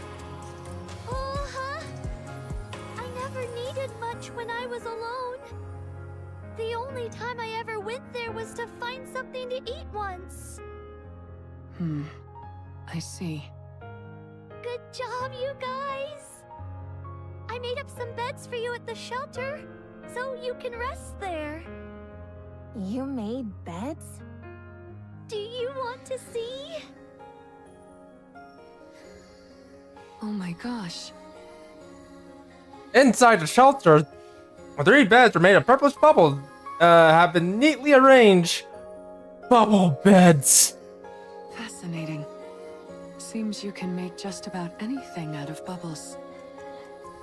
Uh-huh! I never needed much when I was alone. The only time I ever went there was to find something to eat once. I see. Good job, you guys! I made up some beds for you at the shelter, so you can rest there. You made beds? Do you want to see? Oh my gosh. Inside the shelter, 3 beds are made of purplish bubbles, have been neatly arranged. Bubble beds. Fascinating. Seems you can make just about anything out of bubbles.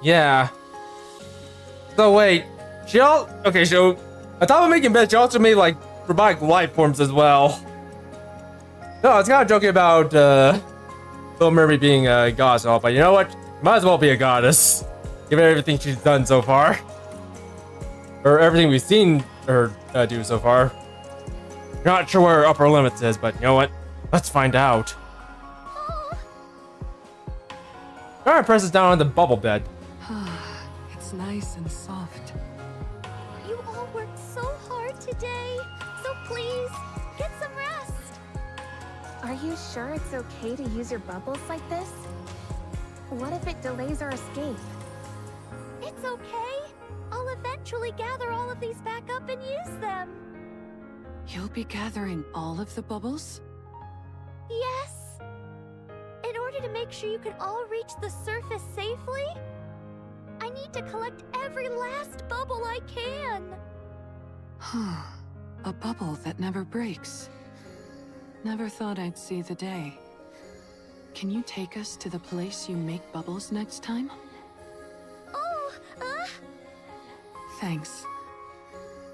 Yeah. So wait, so On top of making beds, she also made like robotic life forms as well. No, I was kind of joking about Little Mermaid being a goddess and all, but you know what? Might as well be a goddess, given everything she's done so far, or everything we've seen her do so far. Not sure where her upper limits is, but you know what? Let's find out. Alright, presses down on the bubble bed. It's nice and soft. You all worked so hard today, so please, get some rest. Are you sure it's okay to use your bubbles like this? What if it delays our escape? It's okay. I'll eventually gather all of these back up and use them. You'll be gathering all of the bubbles? Yes. In order to make sure you can all reach the surface safely, I need to collect every last bubble I can. A bubble that never breaks. Never thought I'd see the day. Can you take us to the place you make bubbles next time? Oh, Thanks.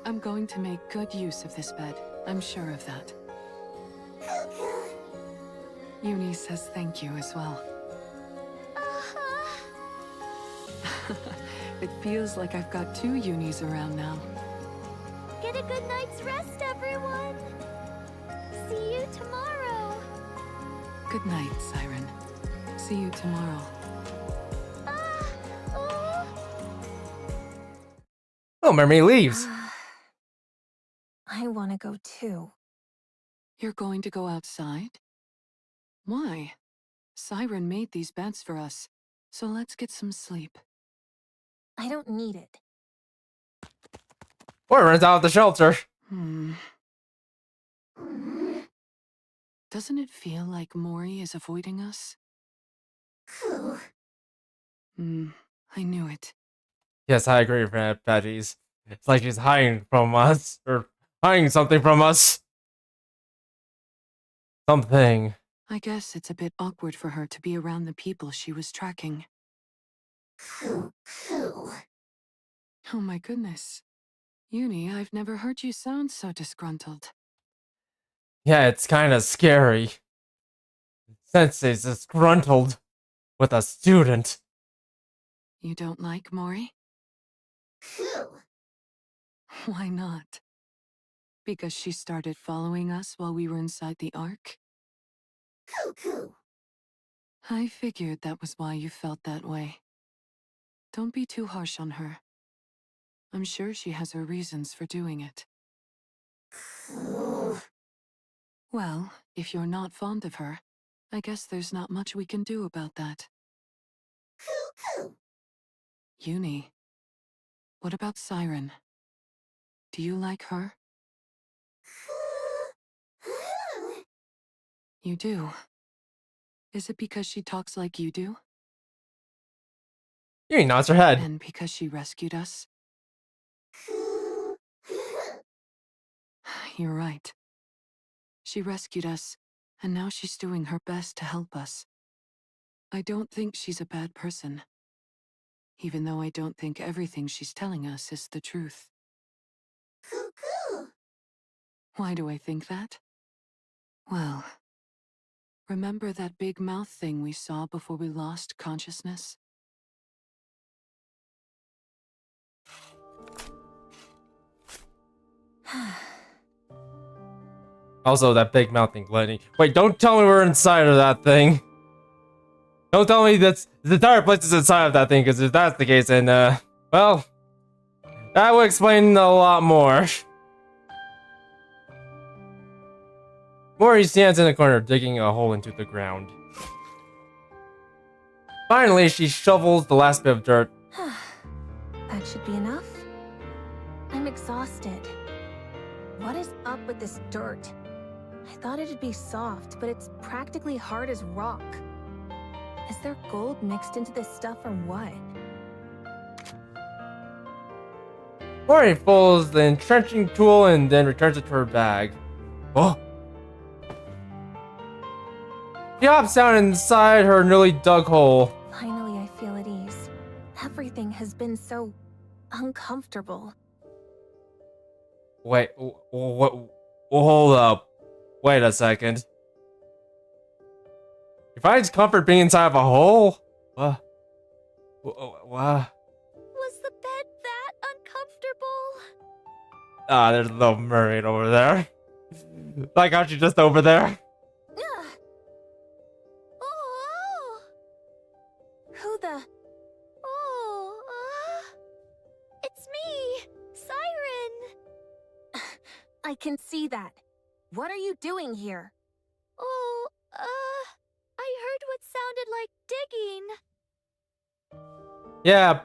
I'm going to make good use of this bed. I'm sure of that. Uni says thank you as well. It feels like I've got 2 Unis around now. Get a good night's rest, everyone. See you tomorrow. Good night, Siren. See you tomorrow. Oh. Little Mermaid leaves. I want to go too. You're going to go outside? Why? Siren made these beds for us, so let's get some sleep. I don't need it. Or runs out of the shelter. Doesn't it feel like Mori is avoiding us? I knew it. Yes, I agree with that, Patties. It's like she's hiding from us, or hiding something from us. Something. I guess it's a bit awkward for her to be around the people she was tracking. Oh my goodness. Uni, I've never heard you sound so disgruntled. Yeah, it's kind of scary. Sensei's disgruntled with a student. You don't like Mori? Why not? Because she started following us while we were inside the Ark? I figured that was why you felt that way. Don't be too harsh on her. I'm sure she has her reasons for doing it. Well, if you're not fond of her, I guess there's not much we can do about that. Uni, what about Siren? Do you like her? You do? Is it because she talks like you do? Yuri nods her head. And because she rescued us? You're right. She rescued us, and now she's doing her best to help us. I don't think she's a bad person, even though I don't think everything she's telling us is the truth. Why do I think that? Well, remember that big mouth thing we saw before we lost consciousness? Also, that big mouth thing, Glenny. Wait, don't tell me we're inside of that thing. Don't tell me that's the entire place is inside of that thing, because if that's the case, then, well, that would explain a lot more. Mori stands in the corner, digging a hole into the ground. Finally, she shovels the last bit of dirt. That should be enough. I'm exhausted. What is up with this dirt? I thought it'd be soft, but it's practically hard as rock. Is there gold mixed into this stuff or what? Mori folds the entrenching tool and then returns it to her bag. Oh! She hops down inside her newly dug hole. Finally, I feel at ease. Everything has been so uncomfortable. Wait, what? Hold up. Wait a second. He finds comfort being inside of a hole? What? What? Was the bed that uncomfortable? Ah, there's a little mermaid over there. Like how she's just over there. Ugh. Oh! Who the... Oh, it's me, Siren. I can see that. What are you doing here? Oh, I heard what sounded like digging. Yeah,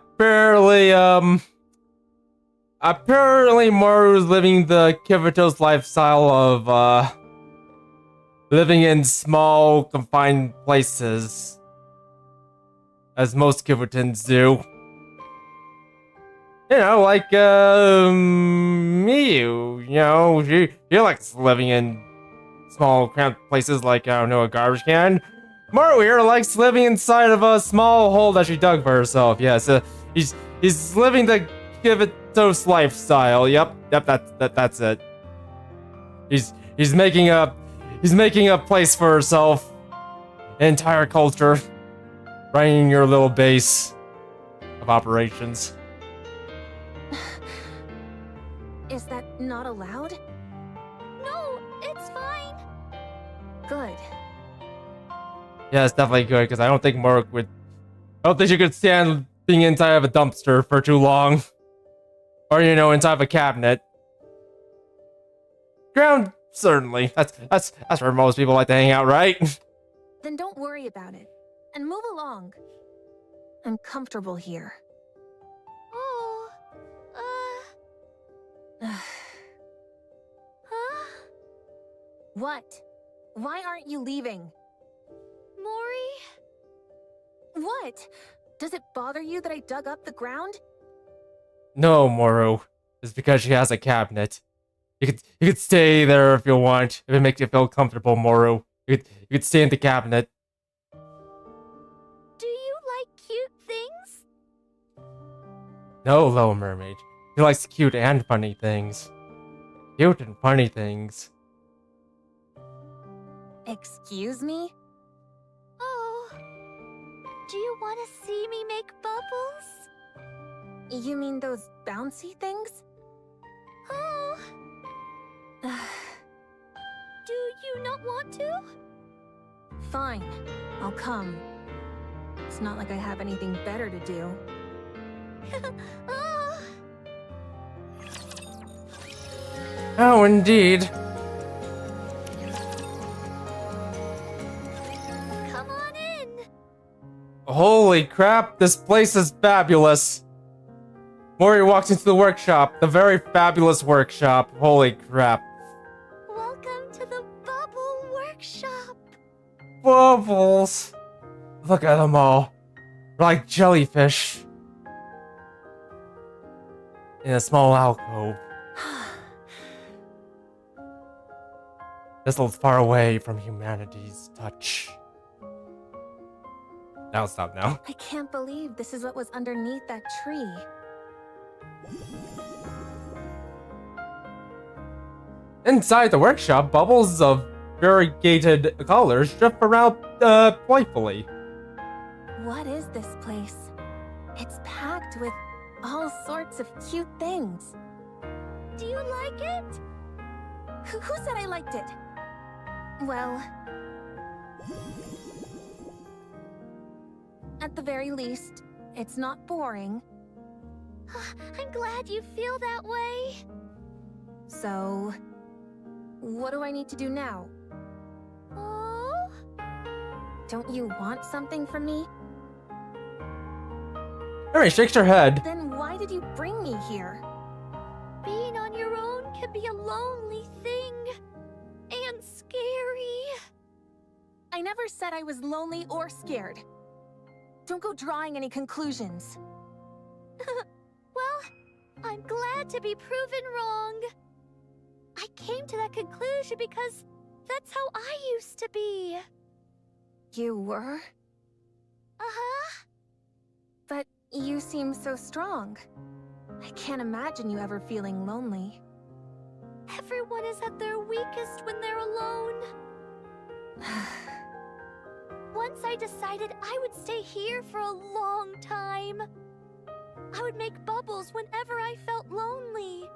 apparently Maru's living the Kibito's lifestyle of, living in small, confined places. As most Kibitans do. You know, like, Miyu, you know, she likes living in small, cramped places like, I don't know, a garbage can. Maru here likes living inside of a small hole that she dug for herself. Yes, he's living the Kibito's lifestyle. Yep, that's it. He's making a place for herself, an entire culture, right in your little base of operations. Is that not allowed? No, it's fine. Good. Yeah, it's definitely good because I don't think Mark would. I don't think she could stand being inside of a dumpster for too long, or you know, inside of a cabinet. Ground, certainly. That's where most people like to hang out, right? Then don't worry about it, and move along. I'm comfortable here. Oh, huh? What? Why aren't you leaving? Mori? What? Does it bother you that I dug up the ground? No, Moru. It's because she has a cabinet. You could stay there if you want. If it makes you feel comfortable, Moru. You could stay in the cabinet. Do you like cute things? No, Little Mermaid. She likes cute and funny things. Cute and funny things. Excuse me? Oh. Do you want to see me make bubbles? You mean those bouncy things? Oh. Do you not want to? Fine. I'll come. It's not like I have anything better to do. Oh. Oh, indeed. Come on in. Holy crap, this place is fabulous. Mori walks into the workshop, the very fabulous workshop. Holy crap. Welcome to the Bubble Workshop. Bubbles. Look at them all. They're like jellyfish. In a small alcove. Nestled far away from humanity's touch. Now stop now. I can't believe this is what was underneath that tree. Inside the workshop, bubbles of variegated colors drift around playfully. What is this place? It's packed with all sorts of cute things. Do you like it? Who said I liked it? Well, at the very least, it's not boring. I'm glad you feel that way. So, what do I need to do now? Oh? Don't you want something from me? Mary shakes her head. Then why did you bring me here? Being on your own can be a lonely thing. And scary. I never said I was lonely or scared. Don't go drawing any conclusions. Well, I'm glad to be proven wrong. I came to that conclusion because that's how I used to be. You were? Uh-huh. But you seem so strong. I can't imagine you ever feeling lonely. Everyone is at their weakest when they're alone. Once I decided I would stay here for a long time. I would make bubbles whenever I felt lonely.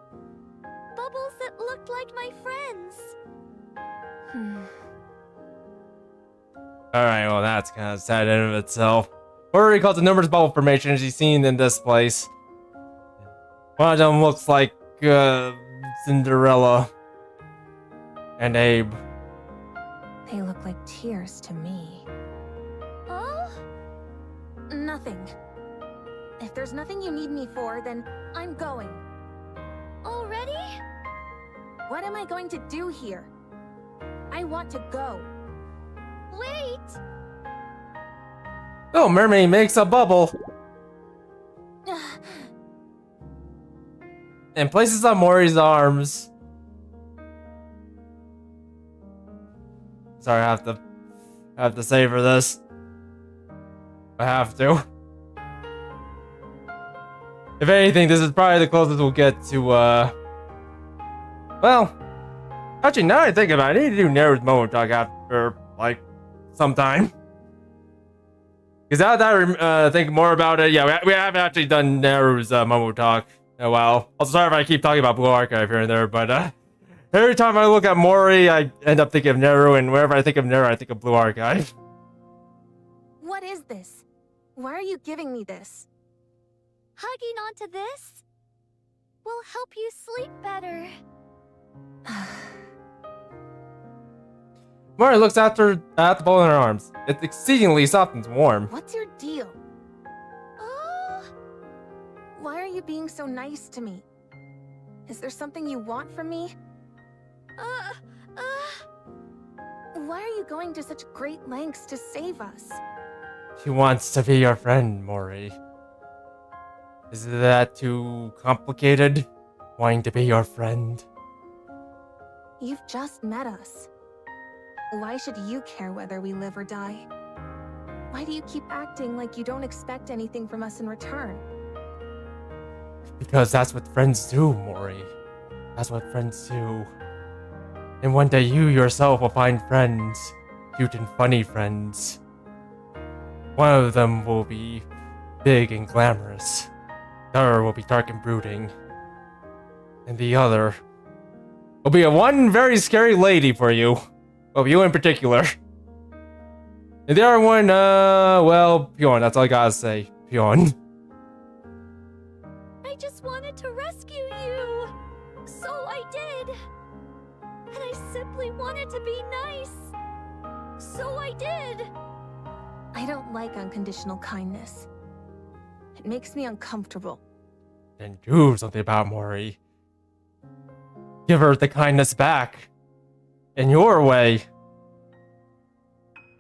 Bubbles that looked like my friends. Alright, well that's kind of sad in of itself. What are recalls the numerous bubble formations you've seen in this place. One of them looks like Cinderella and Abe. They look like tears to me. Oh? Nothing. If there's nothing you need me for, then I'm going. Already? What am I going to do here? I want to go. Wait! Little Mermaid makes a bubble and places on Mori's arms. Sorry, I have to savor this. I have to. If anything, this is probably the closest we'll get to, well, actually, now that I think about it, I need to do Neru's Momo Talk after, like, sometime. Because now that I think more about it, yeah, we haven't actually done Neru's Momo Talk in a while. Also, sorry if I keep talking about Blue Archive here and there, but, every time I look at Mori, I end up thinking of Neru, and wherever I think of Neru, I think of Blue Archive. What is this? Why are you giving me this? Hugging onto this will help you sleep better. Mori looks at the ball in her arms. It's exceedingly soft and warm. What's your deal? Oh, Why are you being so nice to me? Is there something you want from me? Why are you going to such great lengths to save us? She wants to be your friend, Mori. Is that too complicated? Wanting to be your friend? You've just met us. Why should you care whether we live or die? Why do you keep acting like you don't expect anything from us in return? Because that's what friends do, Mori. That's what friends do. And one day you yourself will find friends. Cute and funny friends. One of them will be big and glamorous. The other will be dark and brooding. And the other will be a one very scary lady for you. Well, you in particular. And the other one, well, Pion, that's all I gotta say. Pion. I just wanted to rescue you. So I did. And I simply wanted to be nice. So I did. I don't like unconditional kindness. It makes me uncomfortable. Then do something about Mori. Give her the kindness back. In your way.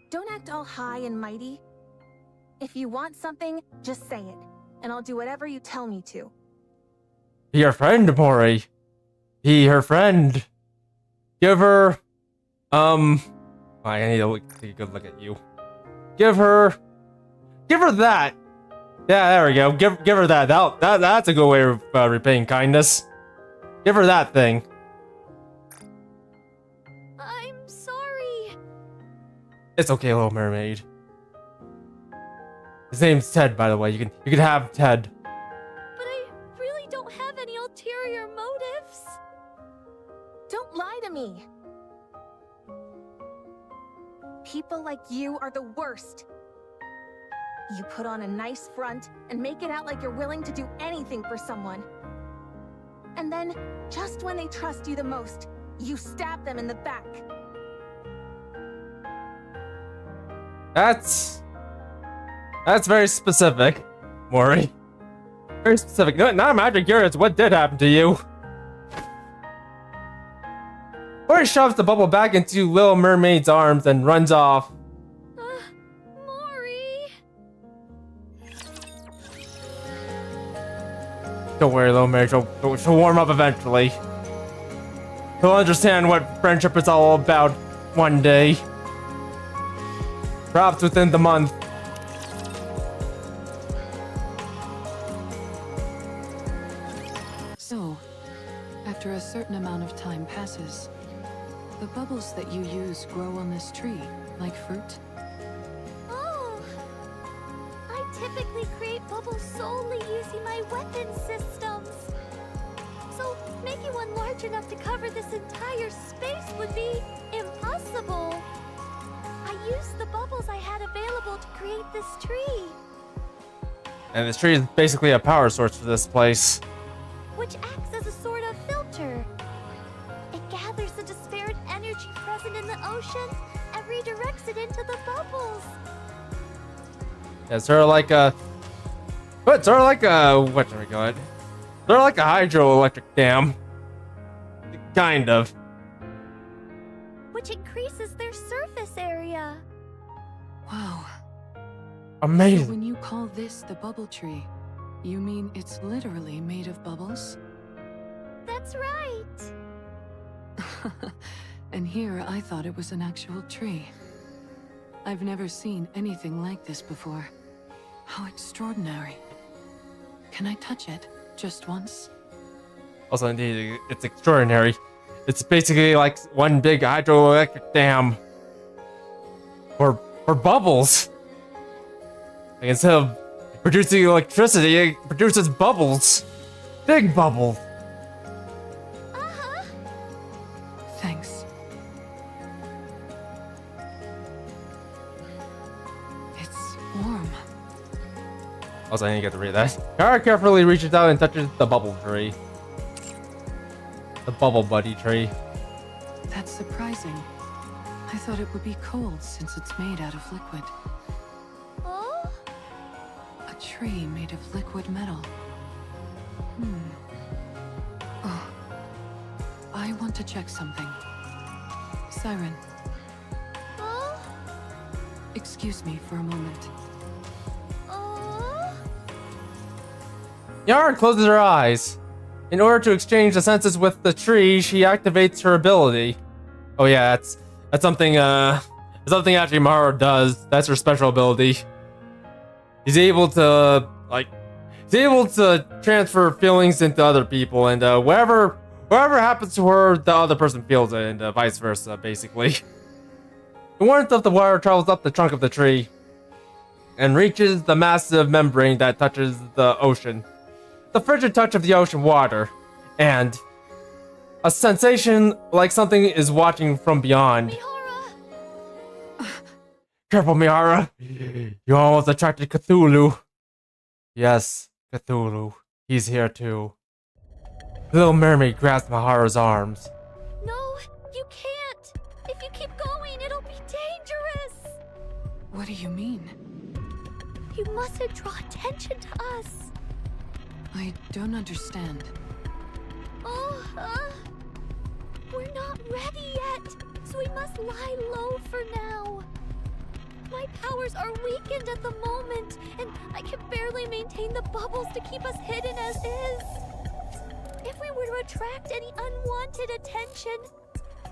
Don't act all high and mighty. If you want something, just say it, and I'll do whatever you tell me to. Be her friend, Mori. Be her friend. Give her, I need to take a good look at you. Give her that. Yeah, there we go. Give her that. That's a good way of repaying kindness. Give her that thing. I'm sorry. It's okay, Little Mermaid. His name's Ted, by the way. You can have Ted. But I really don't have any ulterior motives. Don't lie to me. People like you are the worst. You put on a nice front and make it out like you're willing to do anything for someone. And then, just when they trust you the most, you stab them in the back. That's very specific, Mori. Very specific. Now I'm actually curious what did happen to you. Mori shoves the bubble back into Little Mermaid's arms and runs off. Mori. Don't worry, Little Mermaid. She'll warm up eventually. He'll understand what friendship is all about one day. Perhaps within the month. So, After a certain amount of time passes, the bubbles that you use grow on this tree, like fruit. Oh! I typically create bubbles solely using my weapon systems. So, making one large enough to cover this entire space would be impossible. I used the bubbles I had available to create this tree. And this tree is basically a power source for this place. Which acts as a sort of filter. It gathers the disparate energy present in the ocean and redirects it into the bubbles. Yeah, it's sort of like a... But sort of like a... What should we call it? Sort of like a hydroelectric dam. Kind of. Which increases their surface area. Wow. So Amazing. when you call this the bubble tree, you mean it's literally made of bubbles? That's right. And here I thought it was an actual tree. I've never seen anything like this before. How extraordinary. Can I touch it? Just once? Also, indeed, it's extraordinary. It's basically like one big hydroelectric dam. For bubbles. Like instead of producing electricity, it produces bubbles. Big bubbles. Uh-huh. Thanks. It's warm. Also, I didn't get to read that. Kara carefully reaches out and touches the bubble tree. The bubble buddy tree. That's surprising. I thought it would be cold since it's made out of liquid. Oh? A tree made of liquid metal. Oh. I want to check something. Siren, Oh? excuse me for a moment. Oh? Yara closes her eyes. In order to exchange the senses with the tree, she activates her ability. Oh yeah, that's something something actually Mara does. That's her special ability. He's able to transfer feelings into other people, and whatever happens to her, the other person feels it, and vice versa, basically. The warmth of the water travels up the trunk of the tree and reaches the massive membrane that touches the ocean. The frigid touch of the ocean water, and a sensation like something is watching from beyond. Mihara! Careful, Miara. You almost attracted Cthulhu. Yes, Cthulhu. He's here too. Little Mermaid grasps Mihara's arms. No, you can't! If you keep going, it'll be dangerous! What do you mean? You mustn't draw attention to us! I don't understand. Oh, we're not ready yet, so we must lie low for now. My powers are weakened at the moment, and I can barely maintain the bubbles to keep us hidden as is. If we were to attract any unwanted attention,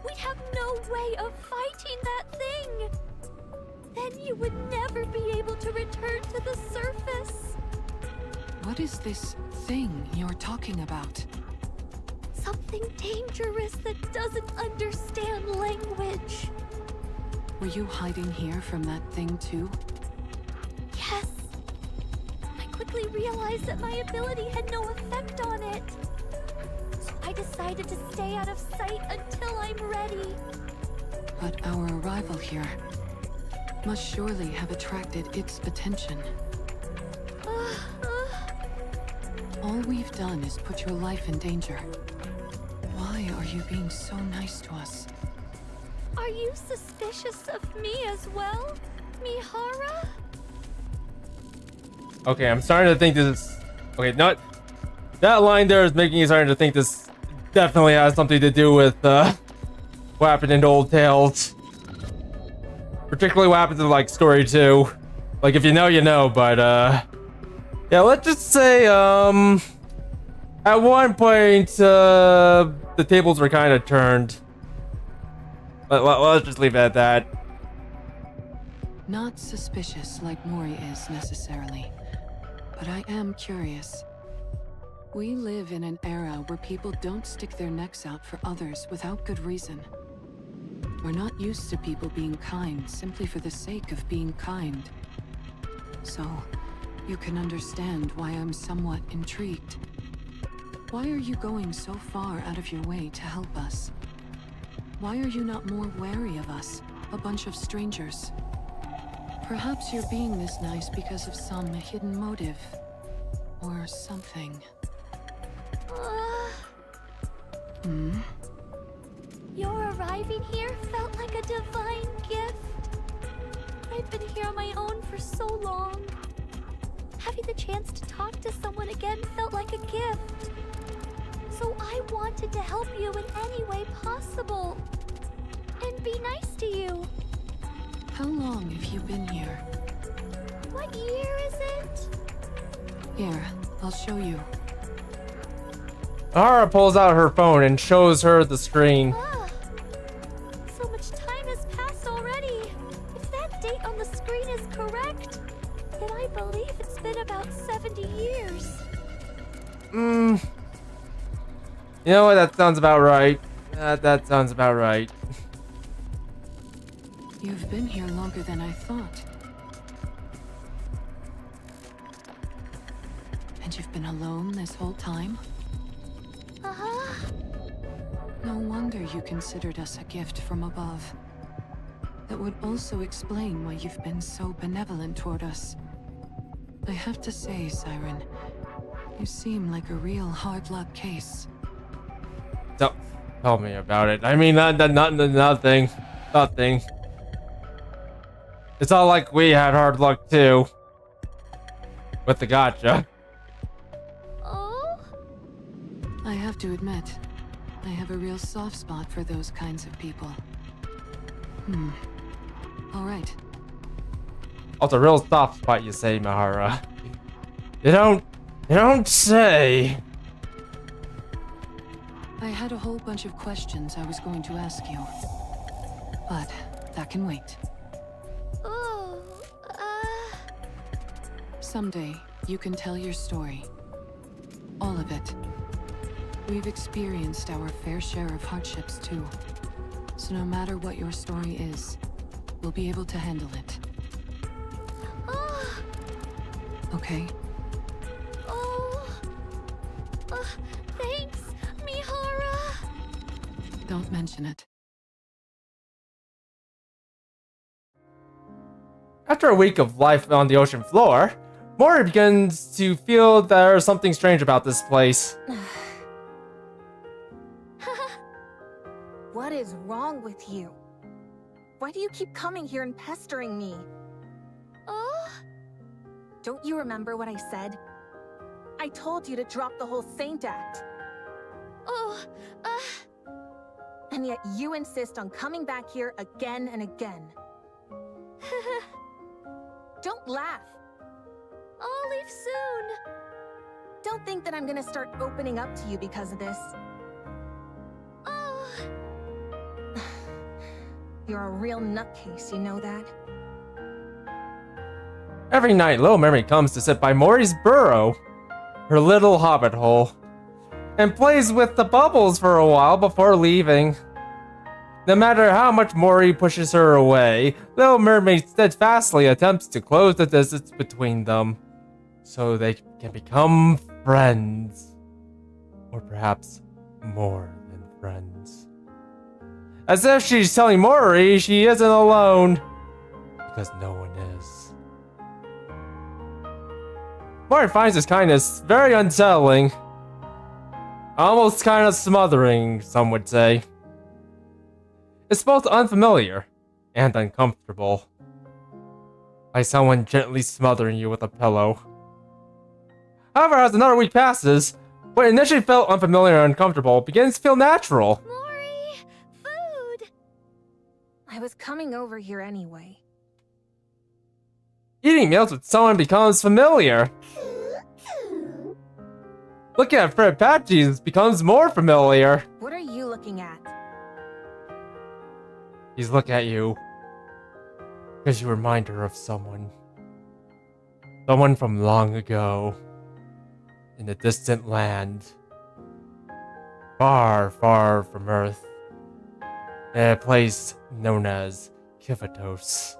we'd have no way of fighting that thing. Then you would never be able to return to the surface. What is this thing you're talking about? Something dangerous that doesn't understand language. Were you hiding here from that thing too? Yes. I quickly realized that my ability had no effect on it. So I decided to stay out of sight until I'm ready. But our arrival here must surely have attracted its attention. All we've done is put your life in danger. Why are you being so nice to us? Are you suspicious of me as well, Mihara? Okay, I'm starting to think this is... Okay, not... That line there is making me starting to think this definitely has something to do with, what happened in Old Tales. Particularly what happens in, like, Story 2. Like, if you know, you know, but, yeah, let's just say, at one point, the tables were kind of turned. Let's just leave it at that. Not suspicious like Mori is necessarily, but I am curious. We live in an era where people don't stick their necks out for others without good reason. We're not used to people being kind simply for the sake of being kind. So, you can understand why I'm somewhat intrigued. Why are you going so far out of your way to help us? Why are you not more wary of us, a bunch of strangers? Perhaps you're being this nice because of some hidden motive. Or something. Your arriving here felt like a divine gift. I've been here on my own for so long. Having the chance to talk to someone again felt like a gift. So I wanted to help you in any way possible. And be nice to you. How long have you been here? What year is it? Here, I'll show you. Hara pulls out her phone and shows her the screen. So much time has passed already. If that date on the screen is correct, then I believe it's been about 70 years. You know what? That sounds about right. That sounds about right. You've been here longer than I thought. And you've been alone this whole time? No wonder you considered us a gift from above. That would also explain why you've been so benevolent toward us. I have to say, Siren, you seem like a real hard luck case. Don't tell me about it. I mean, nothing. It's not like we had hard luck too. With the gotcha. Oh? I have to admit, I have a real soft spot for those kinds of people. All right. Oh, it's a real soft spot, you say, Mahara. You don't say. I had a whole bunch of questions I was going to ask you. But that can wait. Oh, Someday, you can tell your story. All of it. We've experienced our fair share of hardships too. So no matter what your story is, we'll be able to handle it. Okay? Thanks, Mihara. Don't mention it. After a week of life on the ocean floor, Mori begins to feel there's something strange about this place. What is wrong with you? Why do you keep coming here and pestering me? Don't you remember what I said? I told you to drop the whole saint act. And yet you insist on coming back here again and again. Don't laugh. I'll leave soon. Don't think that I'm gonna start opening up to you because of this. You're a real nutcase, you know that? Every night, Little Mermaid comes to sit by Mori's burrow, her little hobbit hole, and plays with the bubbles for a while before leaving. No matter how much Mori pushes her away, Little Mermaid steadfastly attempts to close the distance between them, so they can become friends. Or perhaps more than friends. As if she's telling Mori she isn't alone, because no one is. Mori finds his kindness very unsettling. Almost kind of smothering, some would say. It's both unfamiliar and uncomfortable. Like someone gently smothering you with a pillow. However, as another week passes, what initially felt unfamiliar and uncomfortable begins to feel natural. Mori, food. I was coming over here anyway. Eating meals with someone becomes familiar. Looking at Fred Patches becomes more familiar. What are you looking at? He's looking at you because you remind her of someone. Someone from long ago. in a distant land, far, far from Earth, in a place known as Kivatos.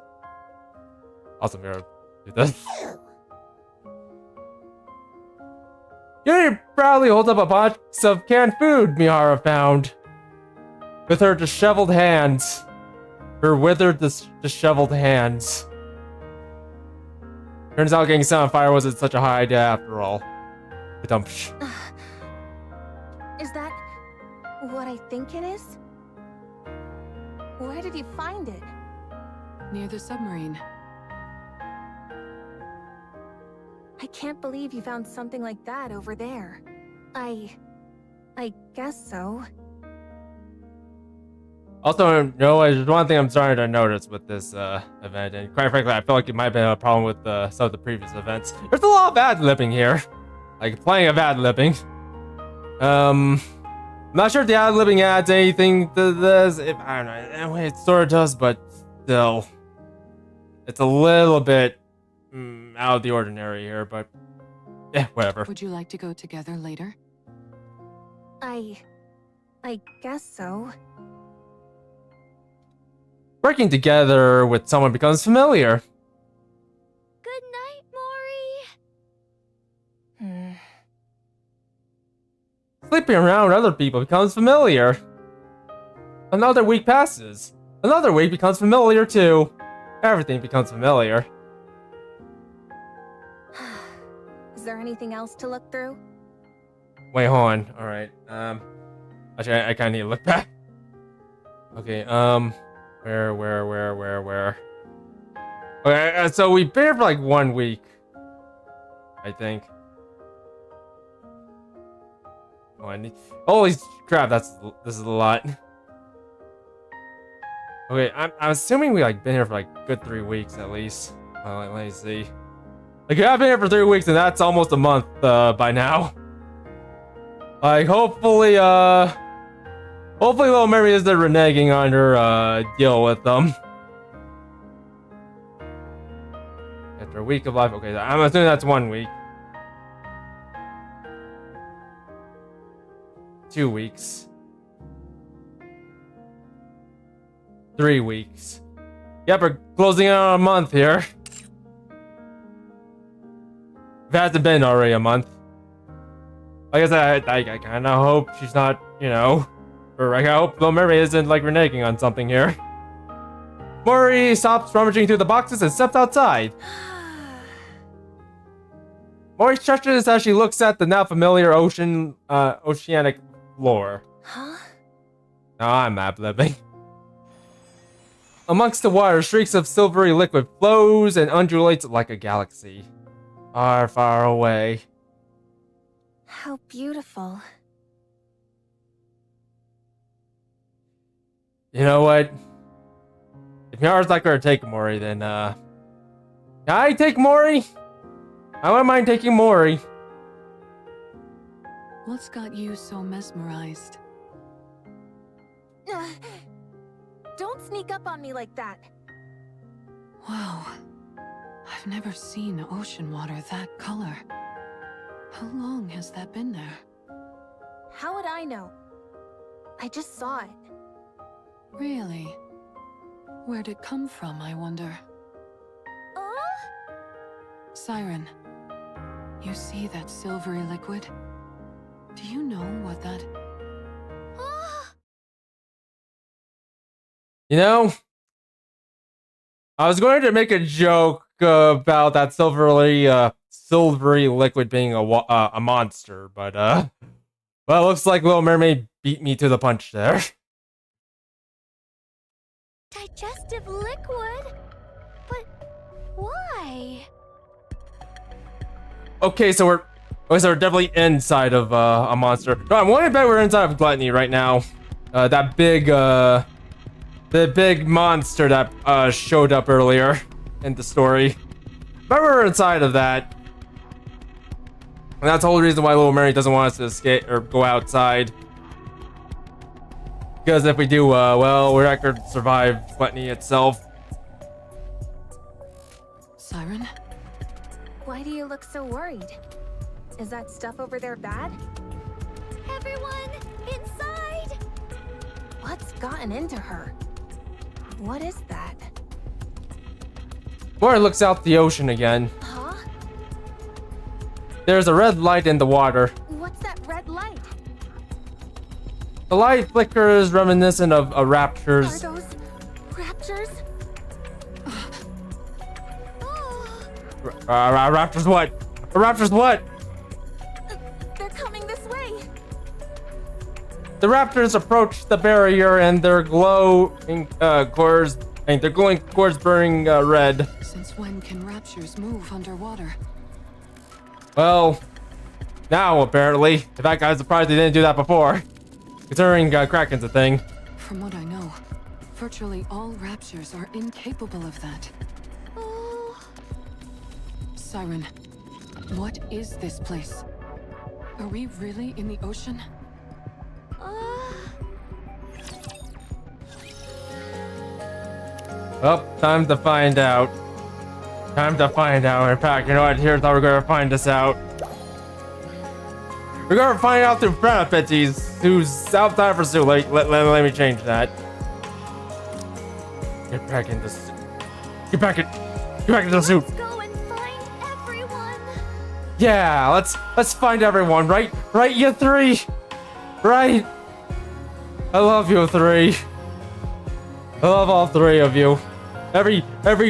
Also, Mira, do this. Yuri proudly holds up a box of canned food Mihara found. With her disheveled hands. Her withered, disheveled hands. Turns out getting set on fire wasn't such a high idea after all. Is that what I think it is? Where did you find it? Near the submarine. I can't believe you found something like that over there. I guess so. Also, there's one thing I'm starting to notice with this event, and quite frankly, I feel like it might have been a problem with some of the previous events. There's a lot of ad-libbing here. Like, plenty of ad-libbing. I'm not sure if the ad-libbing adds anything to this. I don't know. Anyway, it sort of does, but still. It's a little bit out of the ordinary here, but yeah, whatever. Would you like to go together later? I guess so. Working together with someone becomes familiar. Good night, Mori. Sleeping around other people becomes familiar. Another week passes. Another week becomes familiar too. Everything becomes familiar. Is there anything else to look through? Wait, hold on. All right. Actually, I kind of need to look back. Okay. Where? Okay. So we've been here for like 1 week, I think. Oh, holy crap! This is a lot. Okay, I'm assuming we like been here for like good 3 weeks at least. Let me see. Like, I've been here for 3 weeks, and that's almost a month by now. Like, hopefully Little Mermaid isn't reneging on her deal with them. After a week of life, okay, I'm assuming that's 1 week. 2 weeks. 3 weeks. Yep, we're closing in on a month here. If it hasn't been already a month. I guess I kind of hope she's not, or I hope Little Mermaid isn't like reneging on something here. Mori stops rummaging through the boxes and steps outside. Mori stretches as she looks at the now familiar oceanic floor. Huh? Now I'm ad-libbing. Amongst the water, streaks of silvery liquid flows and undulates like a galaxy. Far, far away. How beautiful. You know what? If Yara's not gonna take Mori, then can I take Mori? I wouldn't mind taking Mori. What's got you so mesmerized? Don't sneak up on me like that. Wow. I've never seen ocean water that color. How long has that been there? How would I know? I just saw it. Really? Where'd it come from, I wonder? Siren, you see that silvery liquid? Do you know what that... I was going to make a joke about that silvery liquid being a monster, but well, it looks like Little Mermaid beat me to the punch there. Digestive liquid? But why? Okay, so we're definitely inside of a monster. No, I'm willing to bet we're inside of Gluttony right now. That big the big monster that showed up earlier in the story. But we're inside of that. And that's the whole reason why Little Mermaid doesn't want us to escape or go outside. Because if we do, well, we're not going to survive Gluttony itself. Siren? Why do you look so worried? Is that stuff over there bad? Everyone, inside! What's gotten into her? What is that? Mori looks out the ocean again. Huh? There's a red light in the water. What's that red light? The light flickers reminiscent of a Are rapture's. those raptors? Raptors what? Raptors what? They're coming this way. The raptors approach the barrier and their glowing cores, and their glowing cores burning red. Since when can raptures move underwater? Well, now apparently. In fact, I was surprised they didn't do that before, considering Kraken's a thing. From what I know, virtually all raptures are incapable of that. Siren, what is this place? Are we really in the ocean? Well, time to find out. Time to find out. In fact, you know what? Here's how we're gonna find this out. We're gonna find out through Benefitties, who's outside for Sue. Let me change that. Get back in this. Get back into the suit. Let's go and find everyone! Yeah, let's find everyone. Right, you three. Right. I love you three. I love all three of you. Every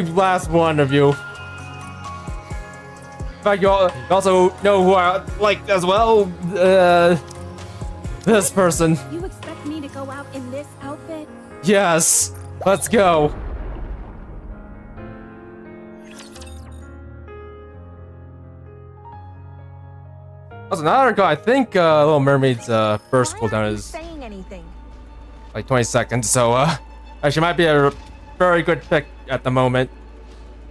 last one of you. In fact, you also know who I like as well. This person. You expect me to go out in this outfit? Yes. Let's go. Also, now I recall, I think Little Mermaid's first Why cooldown aren't you is saying anything? like 20 seconds, so actually might be a very good pick at the moment.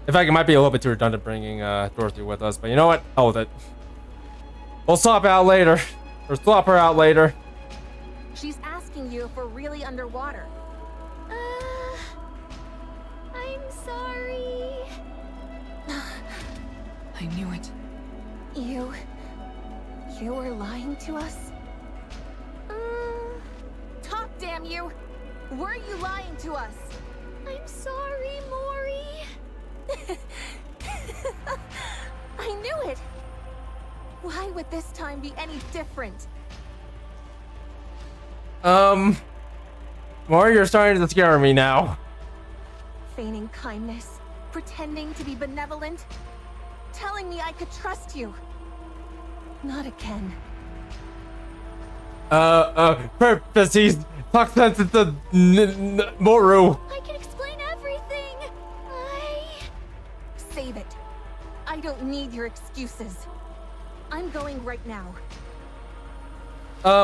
In fact, it might be a little bit too redundant bringing Dorothy with us, but you know what? Hell with it. We'll swap out later, or swap her out later. She's asking you if we're really underwater. I'm sorry. I knew it. You were lying to us? Talk, damn you! Were you lying to us? I'm sorry, Mori. I knew it! Why would this time be any different? Mori, you're starting to scare me now. Feigning kindness, pretending to be benevolent, telling me I could trust you. Not again. Purposes. Talk sense to Moru. I can explain everything. Save it. I don't need your excuses. I'm going right now.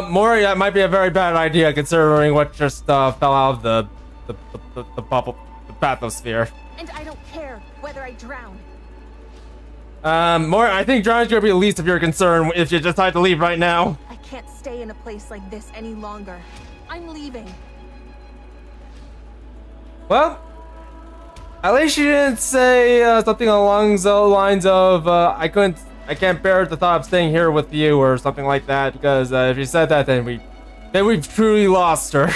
Mori, that might be a very bad idea considering what just fell out of the bathysphere. And I don't care whether I drown. Mori, I think drowning's gonna be the least of your concern if you decide to leave right now. I can't stay in a place like this any longer. I'm leaving. Well, at least you didn't say something along the lines of I can't bear the thought of staying here with you or something like that, because if you said that, then we've truly lost her.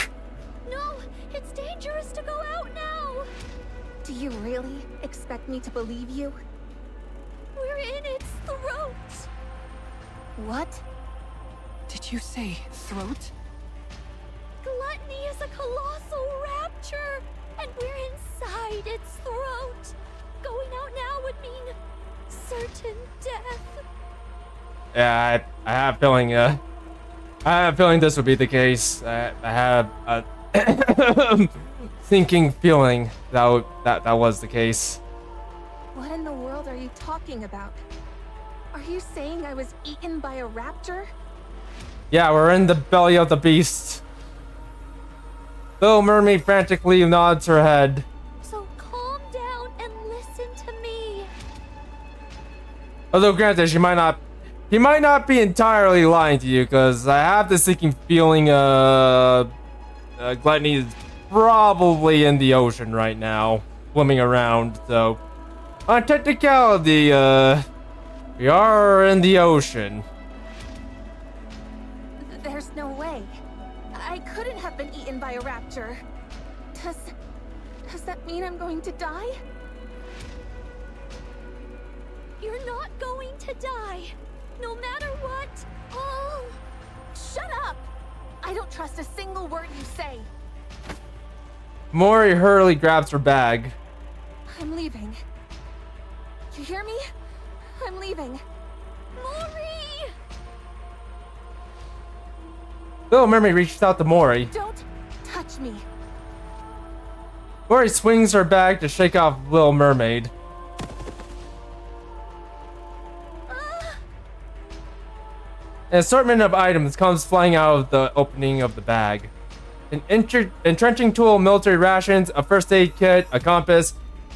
No, it's dangerous to go out now. Do you really expect me to believe you? We're in its throat. What? Did you say throat? Gluttony is a colossal rapture, and we're inside its throat. Going out now would mean certain death. Yeah, I have a feeling this would be the case. I have a sinking feeling that was the case. What in the world are you talking about? Are you saying I was eaten by a raptor? Yeah, we're in the belly of the beast. Little Mermaid frantically nods her head. So calm down and listen to me. Although granted, he might not be entirely lying to you, because I have the sinking feeling Gluttony is probably in the ocean right now, swimming around, so on technicality, We are in the ocean. There's no way. I couldn't have been eaten by a raptor. Does that mean I'm going to die? You're not going to die, no matter what. Oh! Shut up! I don't trust a single word you say. Mori hurriedly grabs her bag. I'm leaving. You hear me? I'm leaving. Mori! Little Mermaid reaches out to Mori. Don't touch me. Mori swings her bag to shake off Little Mermaid. An assortment of items comes flying out of the opening of the bag. An entrenching tool, military rations, a first aid kit, a compass,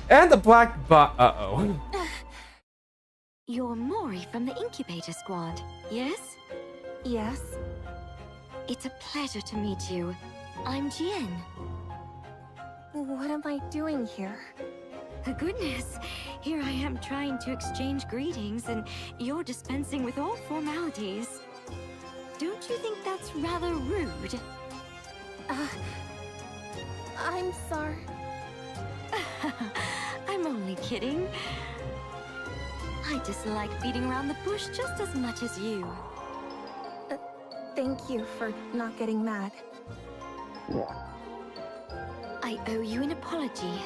and a black uh-oh. You're Mori from the Incubator Squad, yes? Yes? It's a pleasure to meet you. I'm Jien. What am I doing here? Goodness, here I am trying to exchange greetings and you're dispensing with all formalities. Don't you think that's rather rude? I'm sorry. I'm only kidding. I dislike beating around the bush just as much as you. Thank you for not getting mad. I owe you an apology.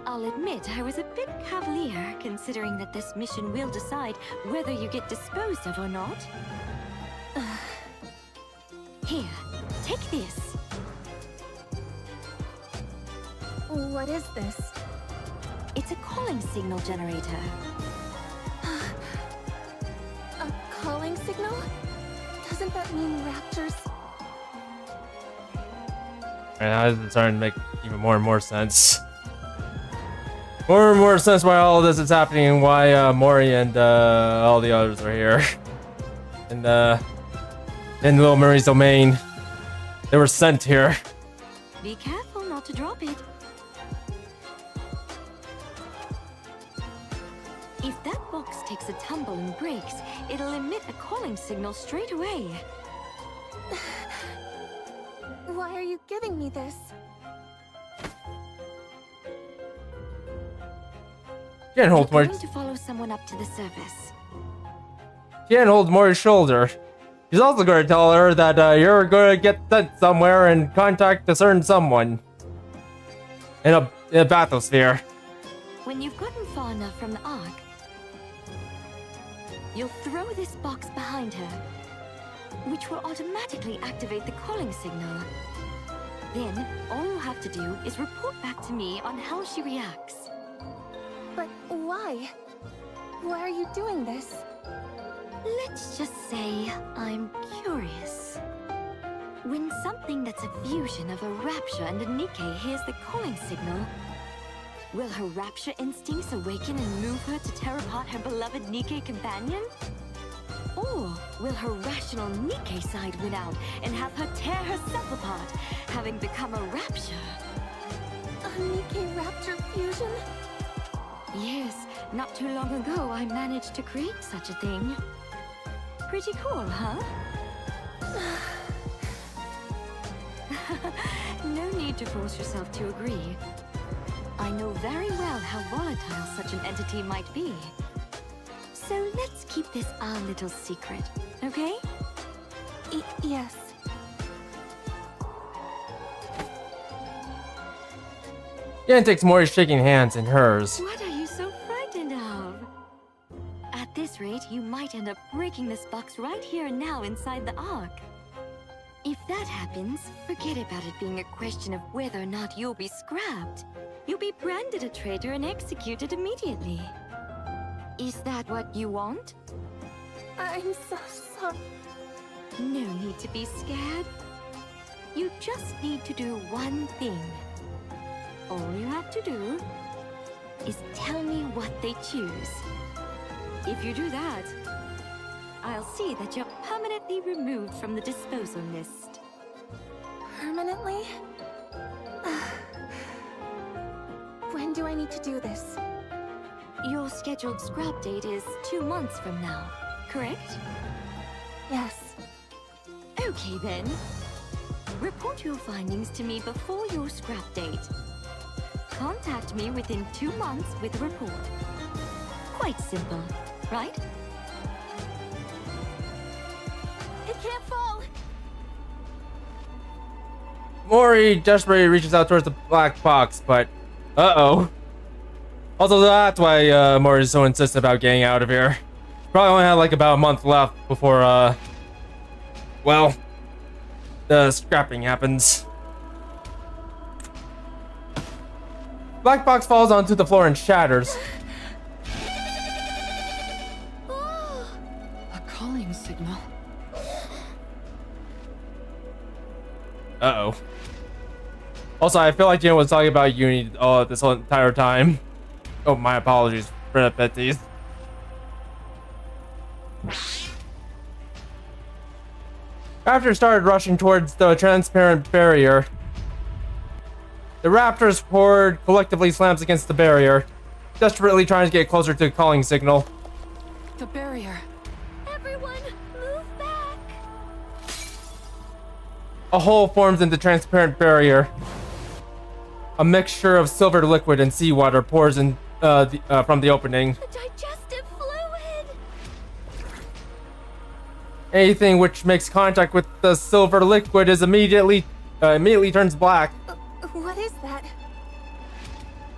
I'll admit I was a bit cavalier, considering that this mission will decide whether you get disposed of or not. Here, take this. What is this? It's a calling signal generator. A calling signal? Doesn't that mean raptors? And now it's starting to make even more and more sense. More and more sense why all of this is happening and why Mori and all the others are here. And in Little Mermaid's domain. They were sent here. Be careful not to drop it. If that box takes a tumble and breaks, it'll emit a calling signal straight away. Why are you giving me this? Can't hold You're Mori. going to follow someone up to the surface. Can't hold Mori's shoulder. She's also going to tell her that you're going to get sent somewhere and contact a certain someone in a bathysphere. When you've gotten far enough from the Ark, you'll throw this box behind her, which will automatically activate the calling signal. Then, all you'll have to do is report back to me on how she reacts. But why? Why are you doing this? Let's just say I'm curious. When something that's a fusion of a Rapture and a Nikke hears the calling signal, will her Rapture instincts awaken and move her to tear apart her beloved Nikke companion? Or will her rational Nikke side win out and have her tear herself apart, having become a Rapture? A Nikke Raptor fusion? Yes, not too long ago I managed to create such a thing. Pretty cool, huh? No need to force yourself to agree. I know very well how volatile such an entity might be. So let's keep this our little secret, okay? Yes. Jan takes Mori's shaking hands in hers. What are you so frightened of? At this rate, you might end up breaking this box right here and now inside the Ark. If that happens, forget about it being a question of whether or not you'll be scrapped. You'll be branded a traitor and executed immediately. Is that what you want? I'm so sorry. No need to be scared. You just need to do one thing. All you have to do is tell me what they choose. If you do that, I'll see that you're permanently removed from the disposal list. Permanently? When do I need to do this? your scheduled scrap date is 2 months from now, correct? Yes. Okay then. Report your findings to me before your scrap date. Contact me within 2 months with a report. Quite simple, right? It can't fall. Mori desperately reaches out towards the black box, but uh-oh. Also, that's why Mori is so insistent about getting out of here. Probably only had like about a month left before, well, the scrapping happens. Black box falls onto the floor and shatters. A calling signal. Uh-oh. Also, I feel like Jen was talking about Uni this whole entire time. Oh, my apologies for the petties. Raptors started rushing towards the transparent barrier. The Raptors' horde collectively slams against the barrier, desperately trying to get closer to the calling signal. The barrier. Everyone, move back. A hole forms in the transparent barrier. A mixture of silver liquid and seawater pours in from the opening. The digestive fluid. Anything which makes contact with the silver liquid is immediately turns black. What is that?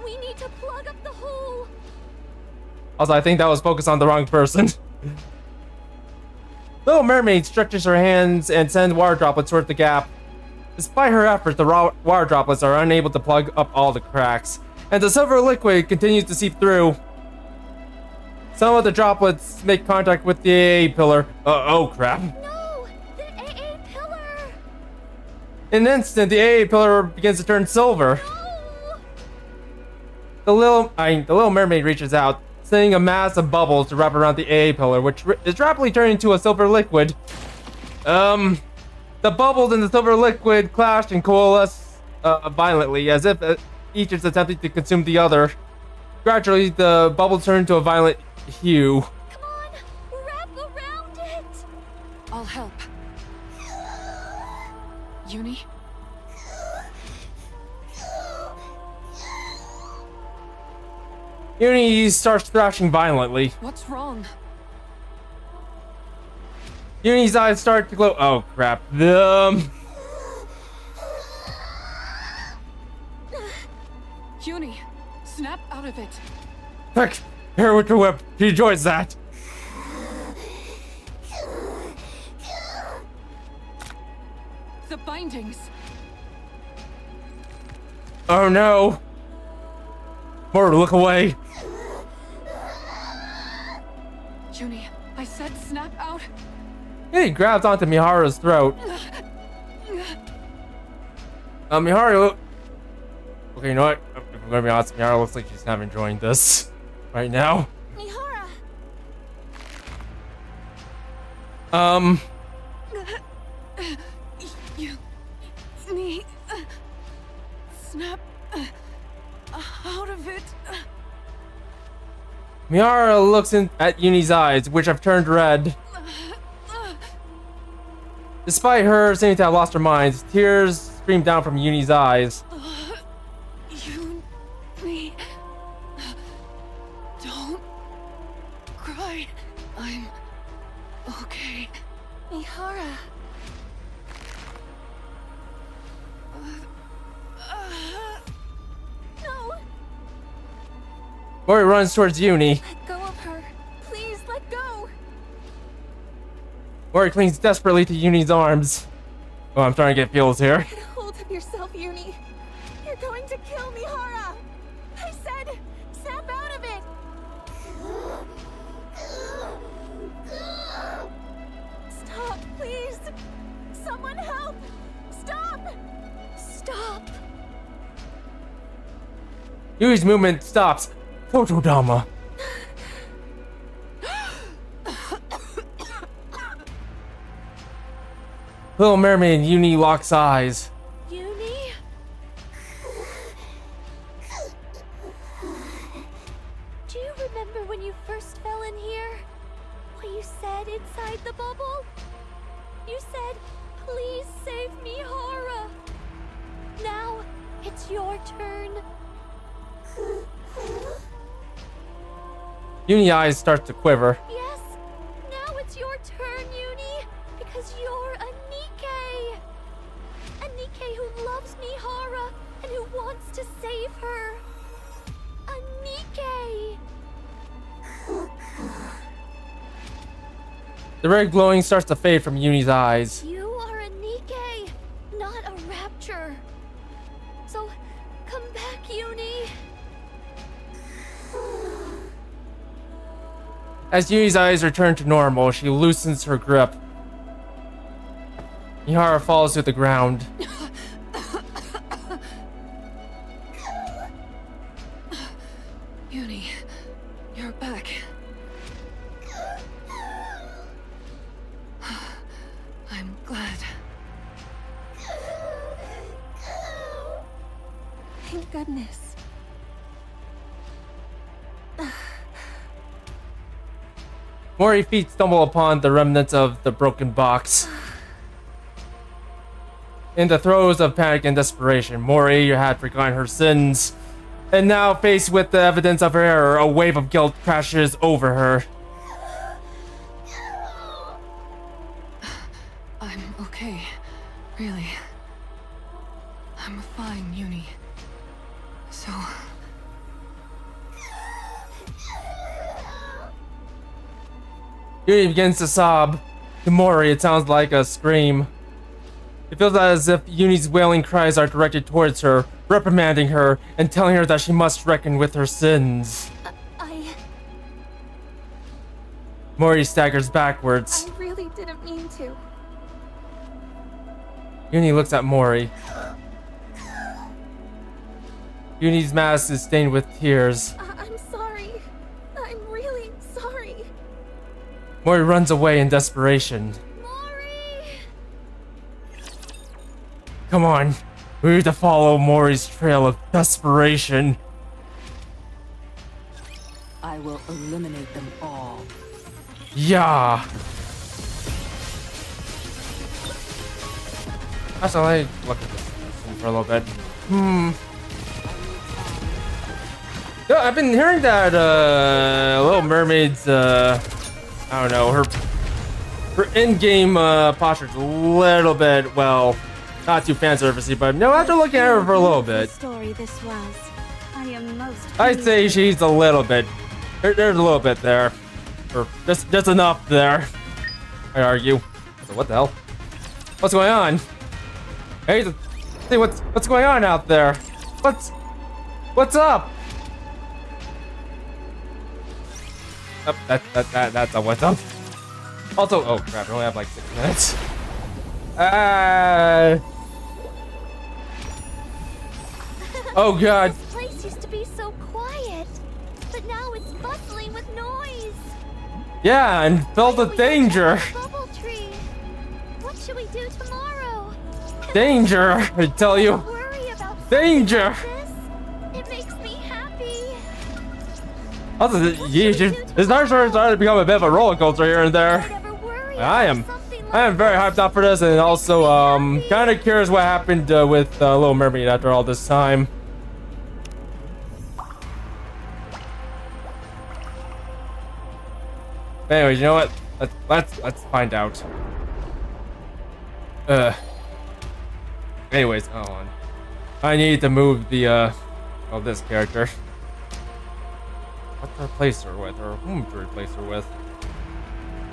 We need to plug up the hole. Also, I think that was focused on the wrong person. Little Mermaid stretches her hands and sends water droplets toward the gap. Despite her efforts, the raw water droplets are unable to plug up all the cracks, and the silver liquid continues to seep through. Some of the droplets make contact with the AA pillar. Oh crap. No, the AA pillar. In an instant, the AA pillar begins to turn silver. No. The little mermaid reaches out, sending a mass of bubbles to wrap around the AA pillar, which is rapidly turning into a silver liquid. The bubbles in the silver liquid clash and coalesce violently, as if each is attempting to consume the other. Gradually, the bubbles turn to a violet hue. Come on, wrap around it. I'll help. Uni? Uni starts thrashing violently. What's wrong? Uni's eyes start to glow. Oh crap. Uni, snap out of it. Heck, here with your whip. He enjoys that. The bindings. Oh no. More, look away. Uni, I said snap out. He grabs onto Miharu's throat. Miharu. Okay, you know what? If I'm gonna be honest, Miharu looks like she's kind of enjoying this right now. Mihara. Uni, snap out of it. Mihara looks at Uni's eyes, which have turned red. Despite her seeming to have lost her mind, tears stream down from Uni's eyes. Uni, don't cry. I'm okay. Mihara. No. Mori runs towards Uni. Let go of her. Please let go. Mori clings desperately to Uni's arms. Oh, I'm starting to get feels here. Get a hold of yourself, Uni. You're going to kill Mihara. I said, snap out of it. Stop, please. Someone help. Stop. Stop. Uni's movement stops. Photodama. Little Mermaid and Uni locks eyes. Uni? Do you inside the bubble? You said, please save me, Hara. Now, it's your turn. Uni eyes start to quiver. Yes, now it's your turn, Uni, because you're a Nikke. A Nikke who loves me, Hara, and who wants to save her. A Nikke. The red glowing starts to fade from Uni's eyes. You are a Nikke, not a rapture. So, come back, Uni. As Uni's eyes return to normal, she loosens her grip. Mihara falls to the ground. Uni, you're back. I'm glad. Thank goodness. Mori's feet stumble upon the remnants of the broken box. In the throes of panic and desperation, Mori had forgotten her sins. And now, faced with the evidence of her error, a wave of guilt crashes over her. I'm okay. Really. I'm fine, Uni. So... Uni begins to sob. To Mori, it sounds like a scream. It feels as if Uni's wailing cries are directed towards her, reprimanding her, and telling her that she must reckon with her sins. Mori staggers backwards. I really didn't mean to. Uni looks at Mori. Uni's mask is stained with tears. I'm sorry. I'm really sorry. Mori runs away in desperation. Mori! Come on, we need to follow Mori's trail of desperation. I will eliminate them all. Yeah. Actually, let me look at this for a little bit. Yeah, I've been hearing that Little Mermaid's I don't know, her in-game posture's a little bit, well, not too fan servicey, but no, after looking at her for a little bit, Story this was. I am most. I'd say she's a little bit. There's a little bit there, or just enough there. I argue. So what the hell? What's going on? Hey, see what's going on out there? What's up? Oh, that's a what's up. Also, oh crap, I only have like 6 minutes. Oh god. This place used to be so quiet, but now it's bustling with noise. Yeah, and filled with danger. Bubble tree. What should we do tomorrow? Danger, I tell you. Worry about Danger. this. It makes me happy. Also, this night starting to become a bit of a roller coaster here and there. Don't ever worry I about am something like I am very hyped up for this, and also kind of curious what happened with Little Mermaid after all this time. Anyways, you know what? Let's find out. Anyways, hold on. I need to move the this character. What to replace her with, or whom to replace her with?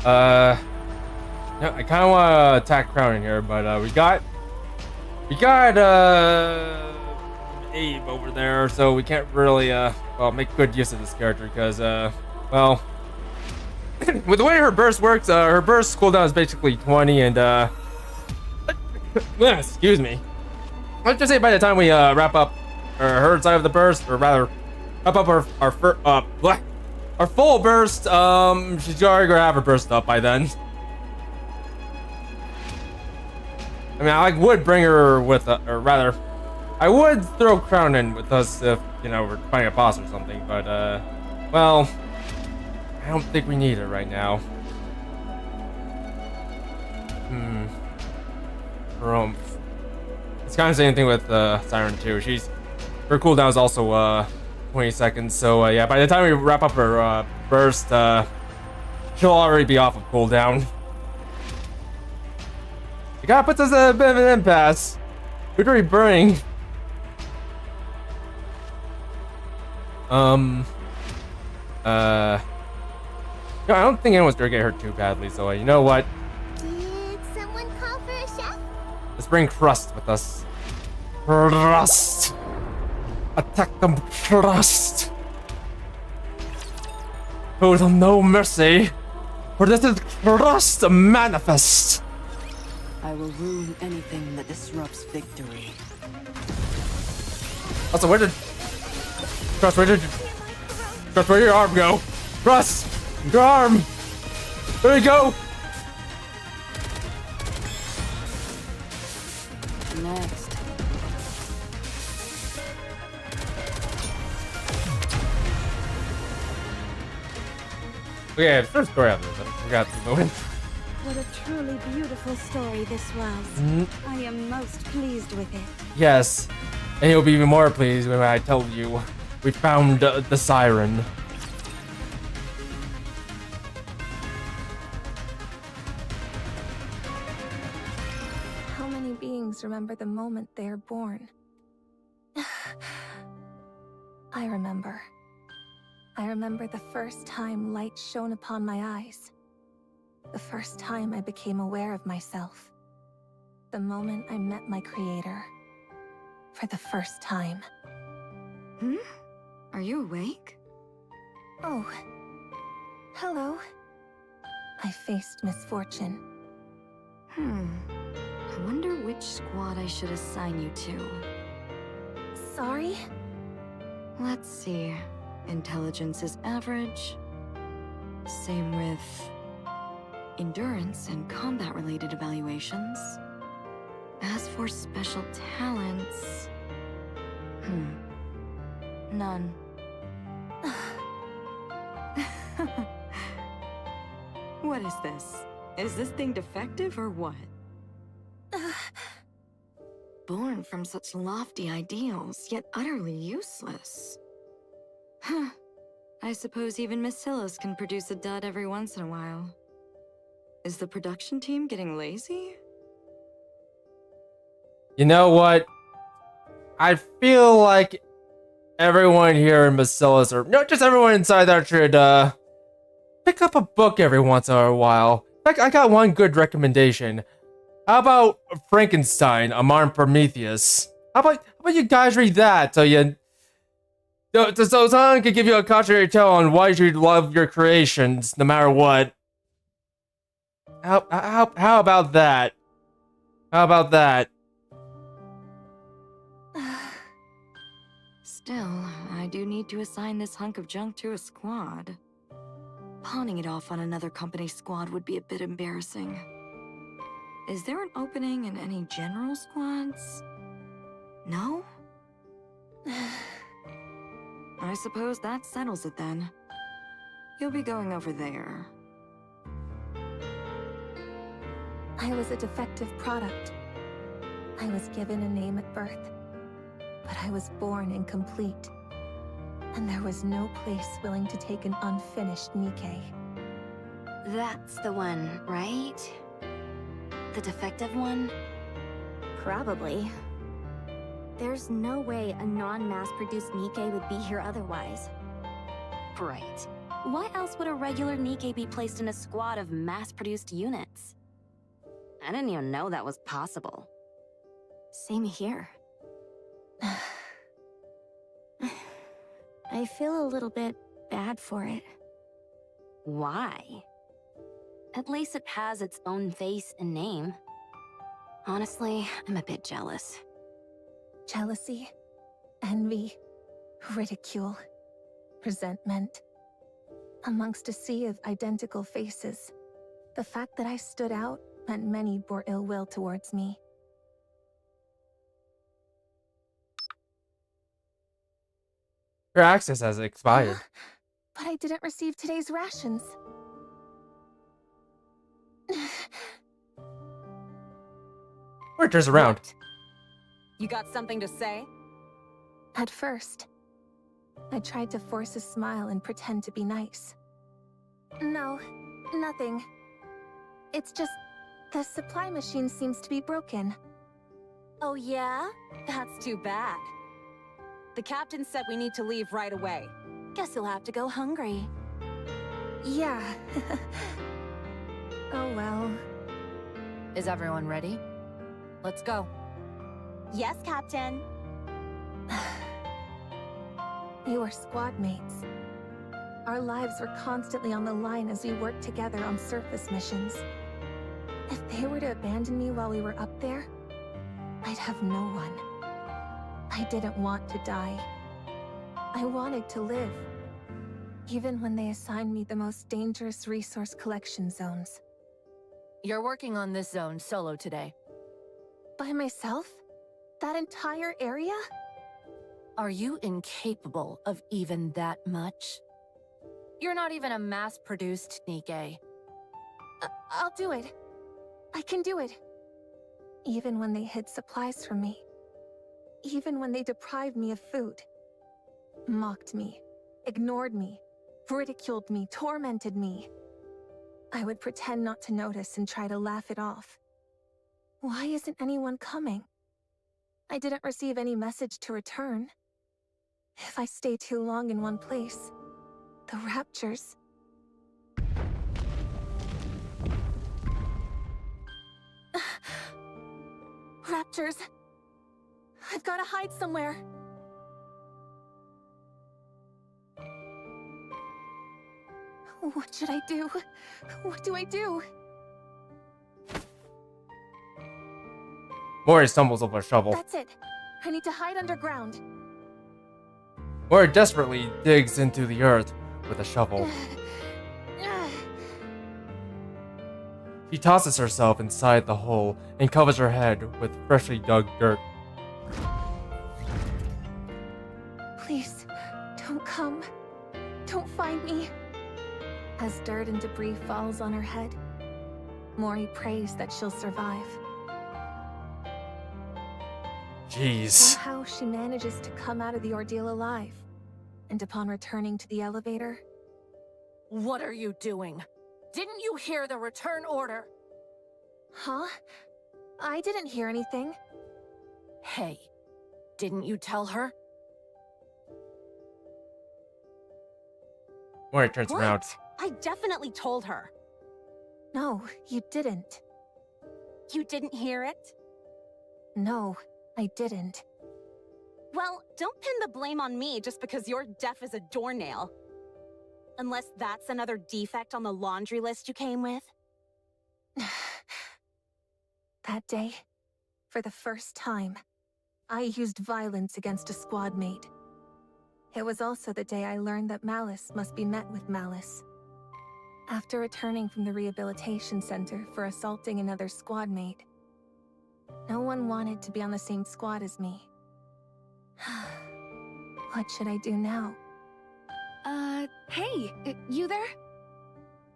Yeah, I kind of want to attack Crown in here, but we got Abe over there, so we can't really make good use of this character because well, with the way her burst works, her burst cooldown is basically 20, and excuse me. Let's just say by the time we wrap up her side of the burst, or rather wrap up our full burst, she's already gonna have her burst up by then. I mean, I would bring her with, or rather, I would throw Crown in with us if, you know, we're fighting a boss or something, but, well, I don't think we need it right now. Rumpf. It's kind of the same thing with Siren too. Her cooldown is also 20 seconds. So yeah, by the time we wrap up her burst, she'll already be off of cooldown. You gotta put us in a bit of an impasse. We're already burning. I don't think anyone's gonna get hurt too badly. So you know what? Did someone call for a chef? Let's bring Crust with us. Crust! Attack them, Crust! Show them no mercy, for this is Crust manifest! I will ruin anything that disrupts victory. Also, where did your arm go? Crust! Your arm! There you go! Next. Okay, first story after this. I forgot the moment. What a truly beautiful story this was. I am most pleased with it. Yes, and you'll be even more pleased when I tell you we found the siren. How many beings remember the moment they are born? I remember. I remember the first time light shone upon my eyes. The first time I became aware of myself. The moment I met my creator. For the first time. Are you awake? Oh. Hello. I faced misfortune. I wonder which squad I should assign you to. Sorry? Let's see. Intelligence is average. Same with endurance and combat-related evaluations. As for special talents... none. What is this? Is this thing defective or what? Born from such lofty ideals, yet utterly useless. Huh. I suppose even Miss Silos can produce a dud every once in a while. Is the production team getting lazy? You know what? I feel like everyone here in Bacillus, or not just everyone inside there, should pick up a book every once in a while. In fact, I got one good recommendation. How about Frankenstein, A Modern Prometheus? How about you guys read that so someone can give you a cautionary tale on why you should love your creations no matter what. How about that? How about that? Still, I do need to assign this hunk of junk to a squad. Pawning it off on another company's squad would be a bit embarrassing. Is there an opening in any general squads? No? I suppose that settles it then. You'll be going over there. I was a defective product. I was given a name at birth, but I was born incomplete. And there was no place willing to take an unfinished Nikke. That's the one, right? The defective one? Probably. There's no way a non-mass-produced Nikke would be here otherwise. Right. Why else would a regular Nikke be placed in a squad of mass-produced units? I didn't even know that was possible. Same here. I feel a little bit bad for it. Why? At least it has its own face and name. Honestly, I'm a bit jealous. Jealousy, envy, ridicule, resentment. Amongst a sea of identical faces, the fact that I stood out meant many bore ill will towards me. Your access has expired. But I didn't receive today's rations. Mori turns around. What? You got something to say? At first, I tried to force a smile and pretend to be nice. No, nothing. It's just the supply machine seems to be broken. Oh yeah? That's too bad. The captain said we need to leave right away. Guess you'll have to go hungry. Yeah. Oh well. Is everyone ready? Let's go. Yes, Captain. We were squad mates. Our lives were constantly on the line as we worked together on surface missions. If they were to abandon me while we were up there, I'd have no one. I didn't want to die. I wanted to live. Even when they assigned me the most dangerous resource collection zones. You're working on this zone solo today. By myself? That entire area? Are you incapable of even that much? You're not even a mass-produced Nikke. I'll do it. I can do it. Even when they hid supplies from me. Even when they deprived me of food. Mocked me. Ignored me. Ridiculed me. Tormented me. I would pretend not to notice and try to laugh it off. Why isn't anyone coming? I didn't receive any message to return. If I stay too long in one place, the raptures... Raptors! I've got to hide somewhere. What should I do? What do I do? Mori stumbles over a shovel. That's it. I need to hide underground. Mori desperately digs into the earth with a shovel. She tosses herself inside the hole and covers her head with freshly dug dirt. Please, don't come. Don't find me. As dirt and debris falls on her head, Mori prays that she'll survive. Jeez. Somehow she manages to come out of the ordeal alive. And upon returning to the elevator... What are you doing? Didn't you hear the return order? Huh? I didn't hear anything. Hey, didn't you tell her? Mori turns What? around. I definitely told her. No, you didn't. You didn't hear it? No, I didn't. Well, don't pin the blame on me just because you're deaf as a doornail. Unless that's another defect on the laundry list you came with. That day, for the first time, I used violence against a squad mate. It was also the day I learned that malice must be met with malice. After returning from the rehabilitation center for assaulting another squad mate, no one wanted to be on the same squad as me. What should I do now? Hey, you there?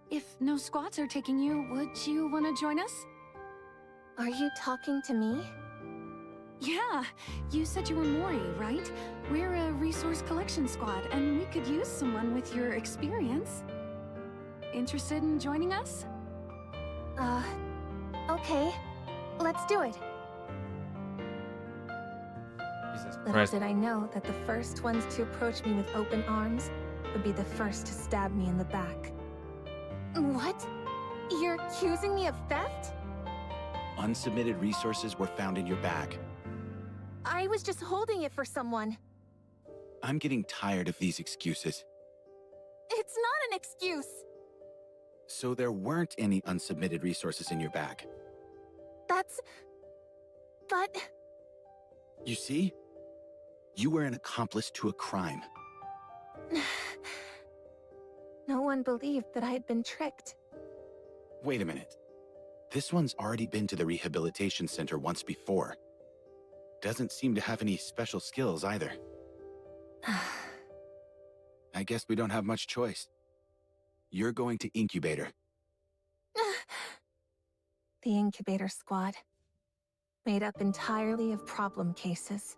If no squads are taking you, would you want to join us? Are you talking to me? Yeah, you said you were Mori, right? We're a resource collection squad, and we could use someone with your experience. Interested in joining us? Okay. Let's do it. Jesus Little Christ. did I know that the first ones to approach me with open arms would be the first to stab me in the back. What? You're accusing me of theft? Unsubmitted resources were found in your bag. I was just holding it for someone. I'm getting tired of these excuses. It's not an excuse. So there weren't any unsubmitted resources in your bag. But... You see? You were an accomplice to a crime. No one believed that I had been tricked. Wait a minute. This one's already been to the rehabilitation center once before. Doesn't seem to have any special skills either. I guess we don't have much choice. You're going to Incubator. The Incubator Squad. made up entirely of problem cases.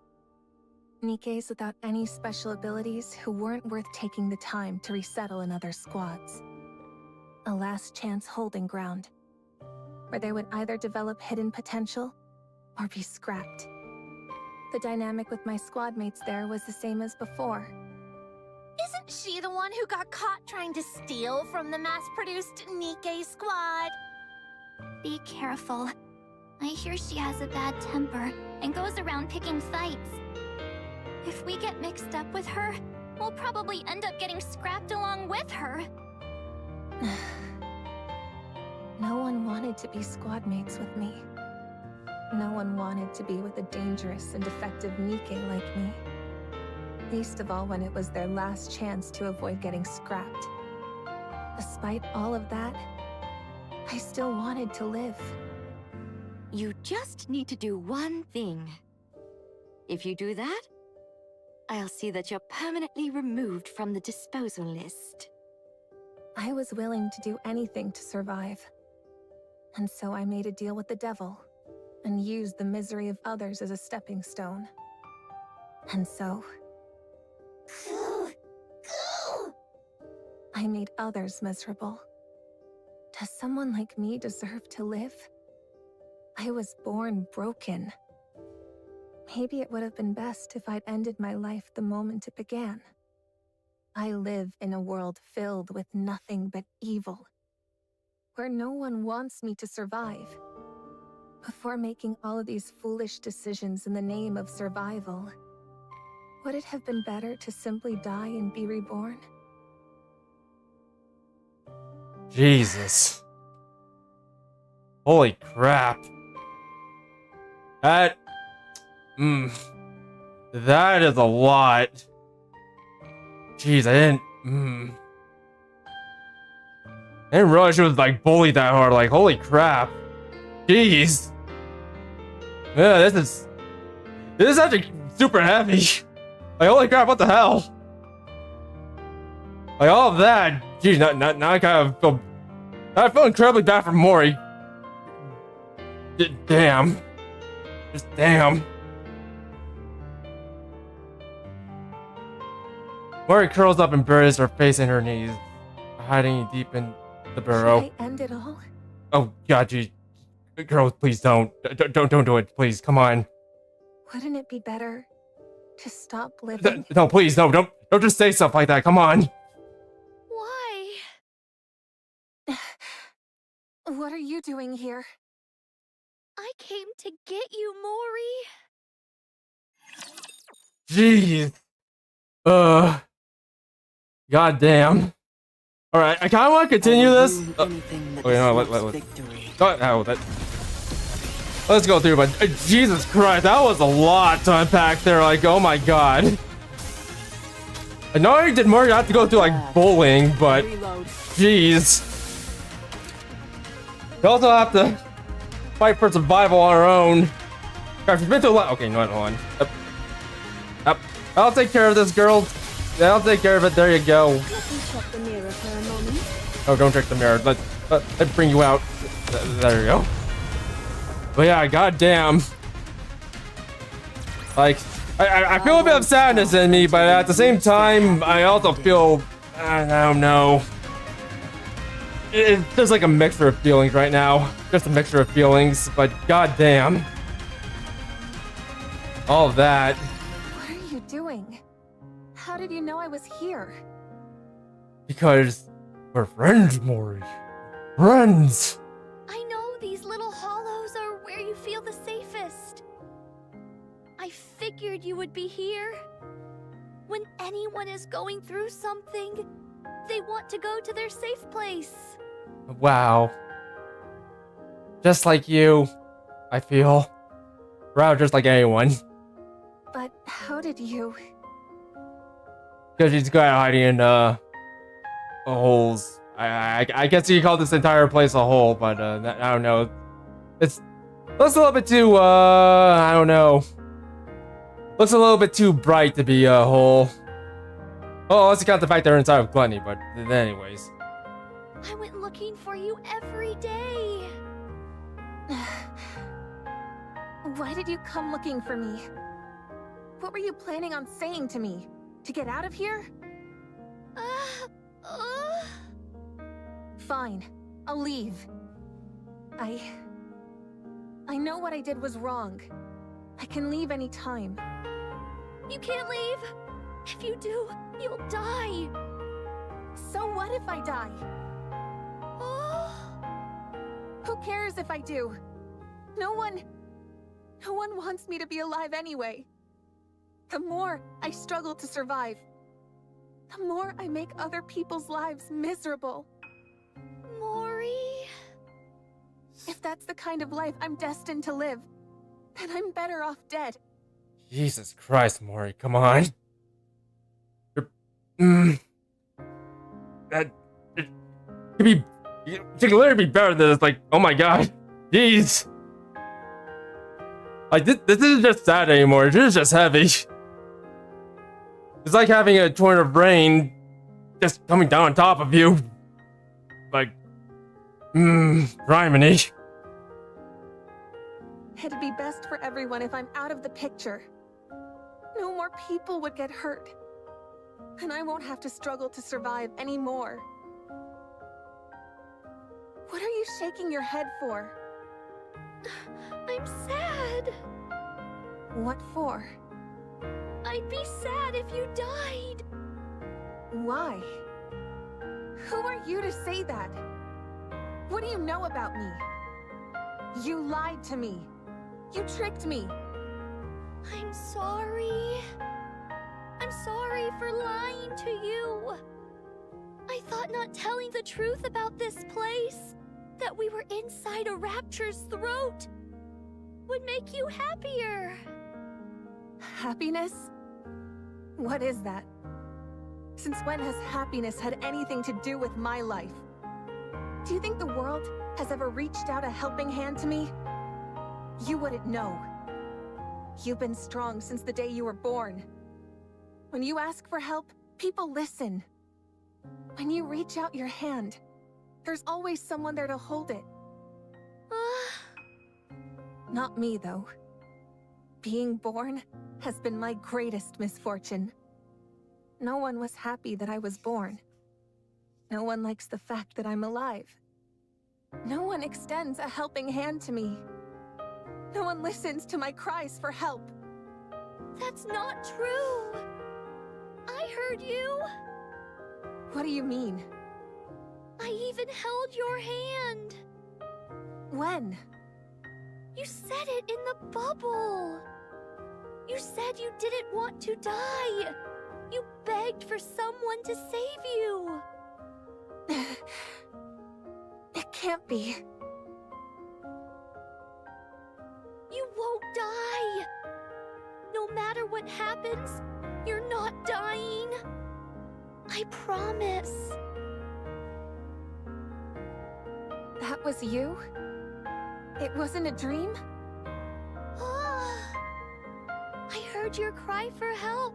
Nikkes without any special abilities who weren't worth taking the time to resettle in other squads. A last chance holding ground, where they would either develop hidden potential or be scrapped. The dynamic with my squad mates there was the same as before. Isn't she the one who got caught trying to steal from the mass-produced Nikke squad? Be careful. I hear she has a bad temper and goes around picking fights. If we get mixed up with her, we'll probably end up getting scrapped along with her. No one wanted to be squad mates with me. No one wanted to be with a dangerous and defective Nikke like me. Least of all when it was their last chance to avoid getting scrapped. Despite all of that, I still wanted to live. You just need to do one thing. If you do that, I'll see that you're permanently removed from the disposal list. I was willing to do anything to survive. And so I made a deal with the devil, and used the misery of others as a stepping stone. And so... I made others miserable. Does someone like me deserve to live? I was born broken. Maybe it would have been best if I'd ended my life the moment it began. I live in a world filled with nothing but evil, where no one wants me to survive. Before making all of these foolish decisions in the name of survival, would it have been better to simply die and be reborn? Jesus. Holy crap. That is a lot. Jeez, I didn't realize she was like bullied that hard. Like, holy crap. Jeez. Yeah, this is actually super heavy. Like, holy crap, what the hell? Like, all of that. Jeez, now I kind of feel... I feel incredibly bad for Mori. Damn. Just damn. Mori curls up and buries her face in her knees, hiding deep in the burrow. Should I end it all? Oh, God, geez. Girl, please don't. Don't do it, please. Come on. Wouldn't it be better to stop living? No, please, no. Don't just say stuff like that. Come on. Why? What are you doing here? I came to get you, Mori. Jeez. God damn. Alright, I kinda wanna continue this. Wait, no, let's go through, but Jesus Christ, that was a lot to unpack there. Like, oh my god. I know I did more, you have to go through like bowling, but jeez. We also have to fight for survival on our own. Crap, she's been too long. Okay, no, hold on. Yep. I'll take care of this, girl. Yeah, I'll take care of it. There you go. Let me check the mirror for a moment. Oh, don't check the mirror. Let's bring you out. There you go. But yeah, goddamn. Like, I feel a bit of sadness in me, but at the same time, I also feel, I don't know. It's just like a mixture of feelings right now. Just a mixture of feelings, but goddamn. All of that. What are you doing? How did you know I was here? Because we're friends, Mori. Friends. I know these little hollows are where you feel the safest. I figured you would be here. When anyone is going through something, they want to go to their safe place. Wow. Just like you, I feel. Wow, just like anyone. But how did you... Because she's got hiding in holes. I guess you call this entire place a hole, but I don't know. It's looks a little bit too I don't know. Looks a little bit too bright to be a hole. Oh, let's account the fact they're inside of Gluttony, but anyways. I went looking for you every day. Why did you come looking for me? What were you planning on saying to me? To get out of here? Fine, I'll leave. I know what I did was wrong. I can leave any time. You can't leave. If you do, you'll die. So what if I die? Who cares if I do? No one wants me to be alive anyway. The more I struggle to survive, the more I make other people's lives miserable. Mori... If that's the kind of life I'm destined to live, then I'm better off dead. Jesus Christ, Mori, come on. That it could be. It could literally be better than this. Like, oh my god, jeez. Like this isn't just sad anymore. This is just heavy. It's like having a torrent of rain just coming down on top of you. Like, criminy. It'd be best for everyone if I'm out of the picture. No more people would get hurt. And I won't have to struggle to survive anymore. What are you shaking your head for? I'm sad. What for? I'd be sad if you died. Why? Who are you to say that? What do you know about me? You lied to me. You tricked me. I'm sorry. I'm sorry for lying to you. I thought not telling the truth about this place, that we were inside a rapture's throat, would make you happier. Happiness? What is that? Since when has happiness had anything to do with my life? Do you think the world has ever reached out a helping hand to me? You wouldn't know. You've been strong since the day you were born. When you ask for help, people listen. When you reach out your hand, there's always someone there to hold it. Not me, though. Being born has been my greatest misfortune. No one was happy that I was born. No one likes the fact that I'm alive. No one extends a helping hand to me. No one listens to my cries for help. That's not true. I heard you. What do you mean? I even held your hand. When? You said it in the bubble. You said you didn't want to die. You begged for someone to save you. It can't be. You won't die. No matter what happens, you're not dying. I promise. That was you? It wasn't a dream? I heard your cry for help,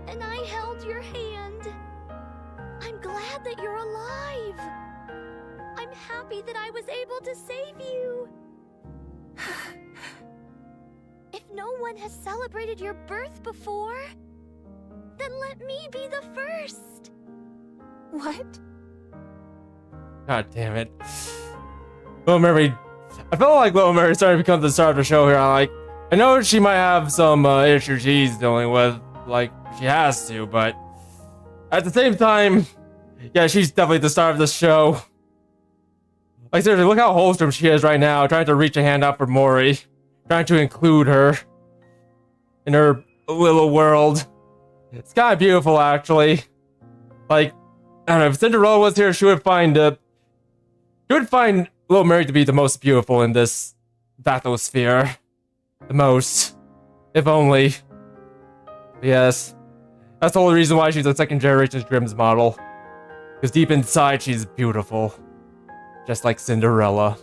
and I held your hand. I'm glad that you're alive. I'm happy that I was able to save you. If no one has celebrated your birth before, then let me be the first. What? God damn it. Little Mermaid. I feel like Little Mermaid is starting to become the star of the show here. I know she might have some issues she's dealing with, like she has to, but at the same time, yeah, she's definitely the star of this show. Like seriously, look how wholesome she is right now, trying to reach a hand out for Mori, trying to include her in her little world. It's kind of beautiful, actually. Like, I don't know, if Cinderella was here, she would find Little Mermaid to be the most beautiful in this bathysphere. The most. If only. But yes. That's the whole reason why she's a second generation Grimm's model. Because deep inside, she's beautiful. Just like Cinderella.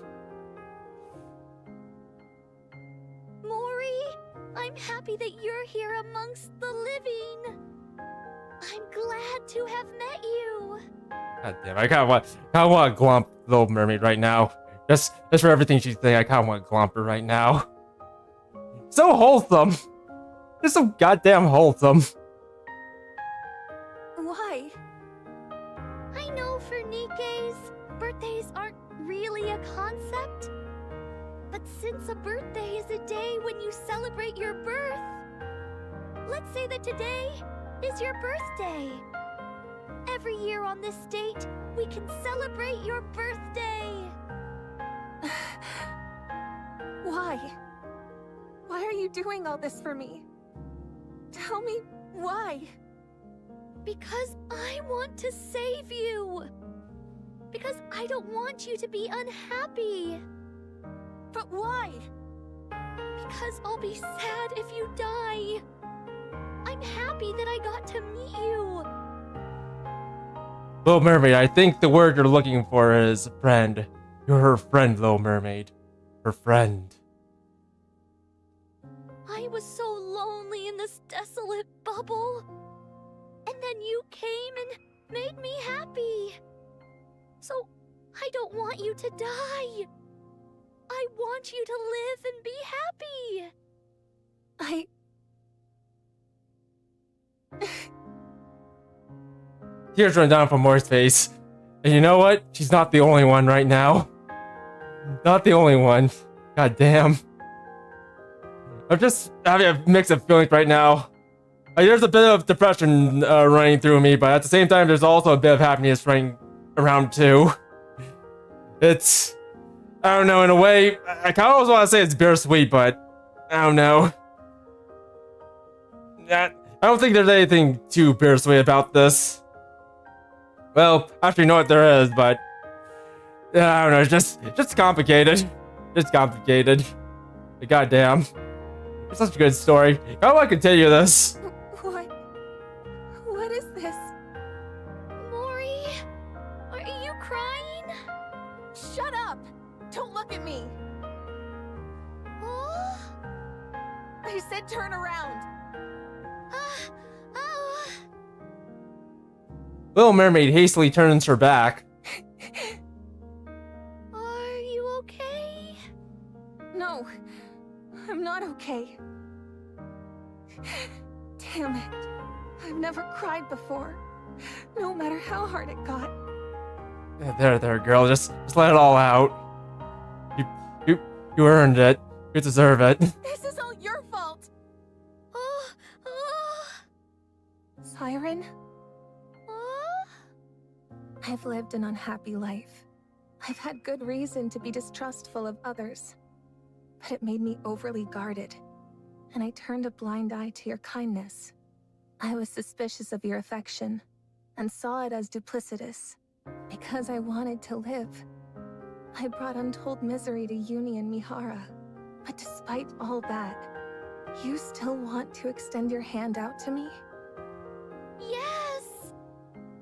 Mori, I'm happy that you're here amongst the living. I'm glad to have met you. God damn, I kinda want to glomp Little Mermaid right now. Just for everything she's saying, I kinda want to glomp her right now. So wholesome. Just so goddamn wholesome. Why? I know for Nikke's, birthdays aren't really a concept. But since a birthday is a day when you celebrate your birth, let's say that today is your birthday. Every year on this date, we can celebrate your birthday. Why? Why are you doing all this for me? Tell me why. Because I want to save you. Because I don't want you to be unhappy. But why? Because I'll be sad if you die. I'm happy that I got to meet you. Little Mermaid, I think the word you're looking for is friend. You're her friend, Little Mermaid. Her friend. I was so lonely in this desolate bubble. And then you came and made me happy. So, I don't want you to die. I want you to live and be happy. Tears run down from Mori's face. And you know what? She's not the only one right now. Not the only one. God damn. I'm just having a mix of feelings right now. There's a bit of depression running through me, but at the same time, there's also a bit of happiness running around too. It's... I don't know, in a way, I kind of always want to say it's bittersweet, but I don't know. I don't think there's anything too bittersweet about this. Well, actually, you know what there is, but I don't know. It's just complicated. Just complicated. But goddamn, it's such a good story. How do I continue this? What is this? Mori, are you crying? Shut up! Don't look at me! Oh, I said turn around! oh. Little Mermaid hastily turns her back. Are you okay? No, I'm not okay. Damn it. I've never cried before. No matter how hard it got. There, girl. Just let it all out. You earned it. You deserve it. This is all your fault! Siren? I've lived an unhappy life. I've had good reason to be distrustful of others. But it made me overly guarded. And I turned a blind eye to your kindness. I was suspicious of your affection, and saw it as duplicitous. Because I wanted to live. I brought untold misery to Uni and Mihara. But despite all that, you still want to extend your hand out to me? Yes!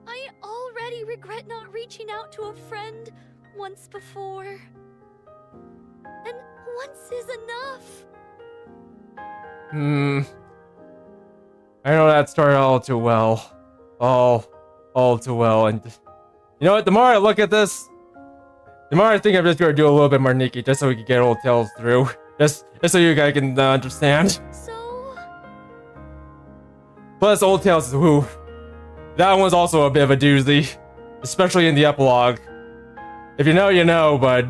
I already regret not reaching out to a friend once before. And once is enough. I know that story all too well. All too well. And you know what? The more I look at this, the more I think I'm just gonna do a little bit more Nikke, just so we can get old tales through. Just so you guys can understand. So... Plus, Old Tales, woo. That one's also a bit of a doozy. Especially in the epilogue. If you know, you know, but,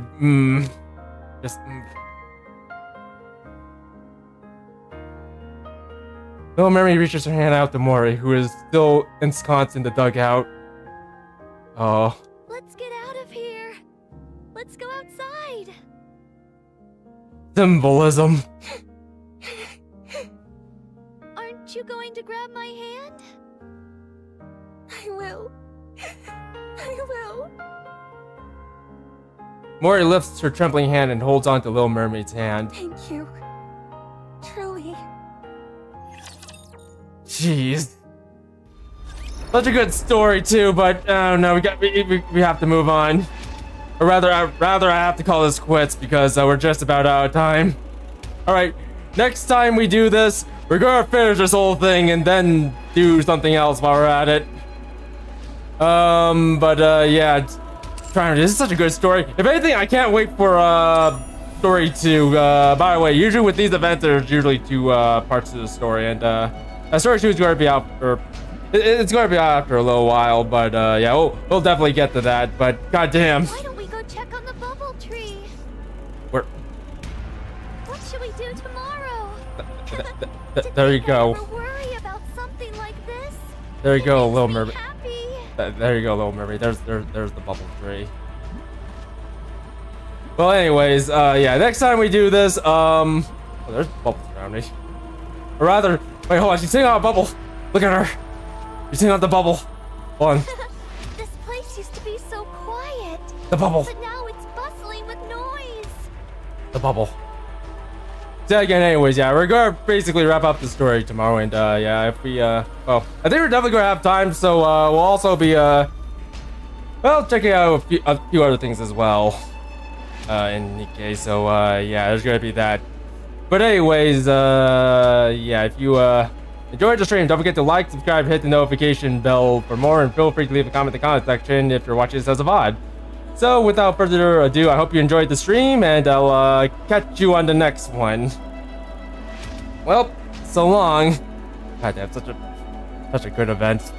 Little Mermaid reaches her hand out to Mori, who is still ensconced in the dugout. Oh. Let's get out of here. Let's go outside. Symbolism. Aren't you going to grab my hand? I will. I will. Mori lifts her trembling hand and holds onto Little Mermaid's hand. Thank you. Truly. Jeez. Such a good story too, but I don't know, we have to move on. Or rather I have to call this quits because we're just about out of time. Alright, next time we do this, we're gonna finish this whole thing and then do something else while we're at it. Yeah, this is such a good story. If anything, I can't wait for story 2. By the way, usually with these events, there's usually 2 parts to the story, and story 2 is going to be out, or it's going to be out after a little while, but yeah, we'll definitely get to that. But goddamn, Why don't we go check on the bubble tree? where? What should we do tomorrow? There you go. Never worry about something like this. There you go, It Little makes me Mermaid. happy. There you go, Little Mermaid. There's the bubble tree. Well, anyways, yeah, next time we do this, oh, there's bubbles around me. Or rather, wait, hold on, she's sitting on a bubble. Look at her. She's sitting on the bubble. Hold on, This place used to be so quiet, the bubble, but now it's bustling with noise. the bubble. So again, anyways, yeah, we're gonna basically wrap up the story tomorrow, and yeah, if we, well, I think we're definitely gonna have time, so we'll also be, well, checking out a few other things as well, in Nikke, so yeah, there's gonna be that. But anyways, yeah, if you enjoyed the stream, don't forget to like, subscribe, hit the notification bell for more, and feel free to leave a comment in the comment section if you're watching this as a VOD. So without further ado, I hope you enjoyed the stream, and I'll catch you on the next one. Well, so long. God damn, such a good event.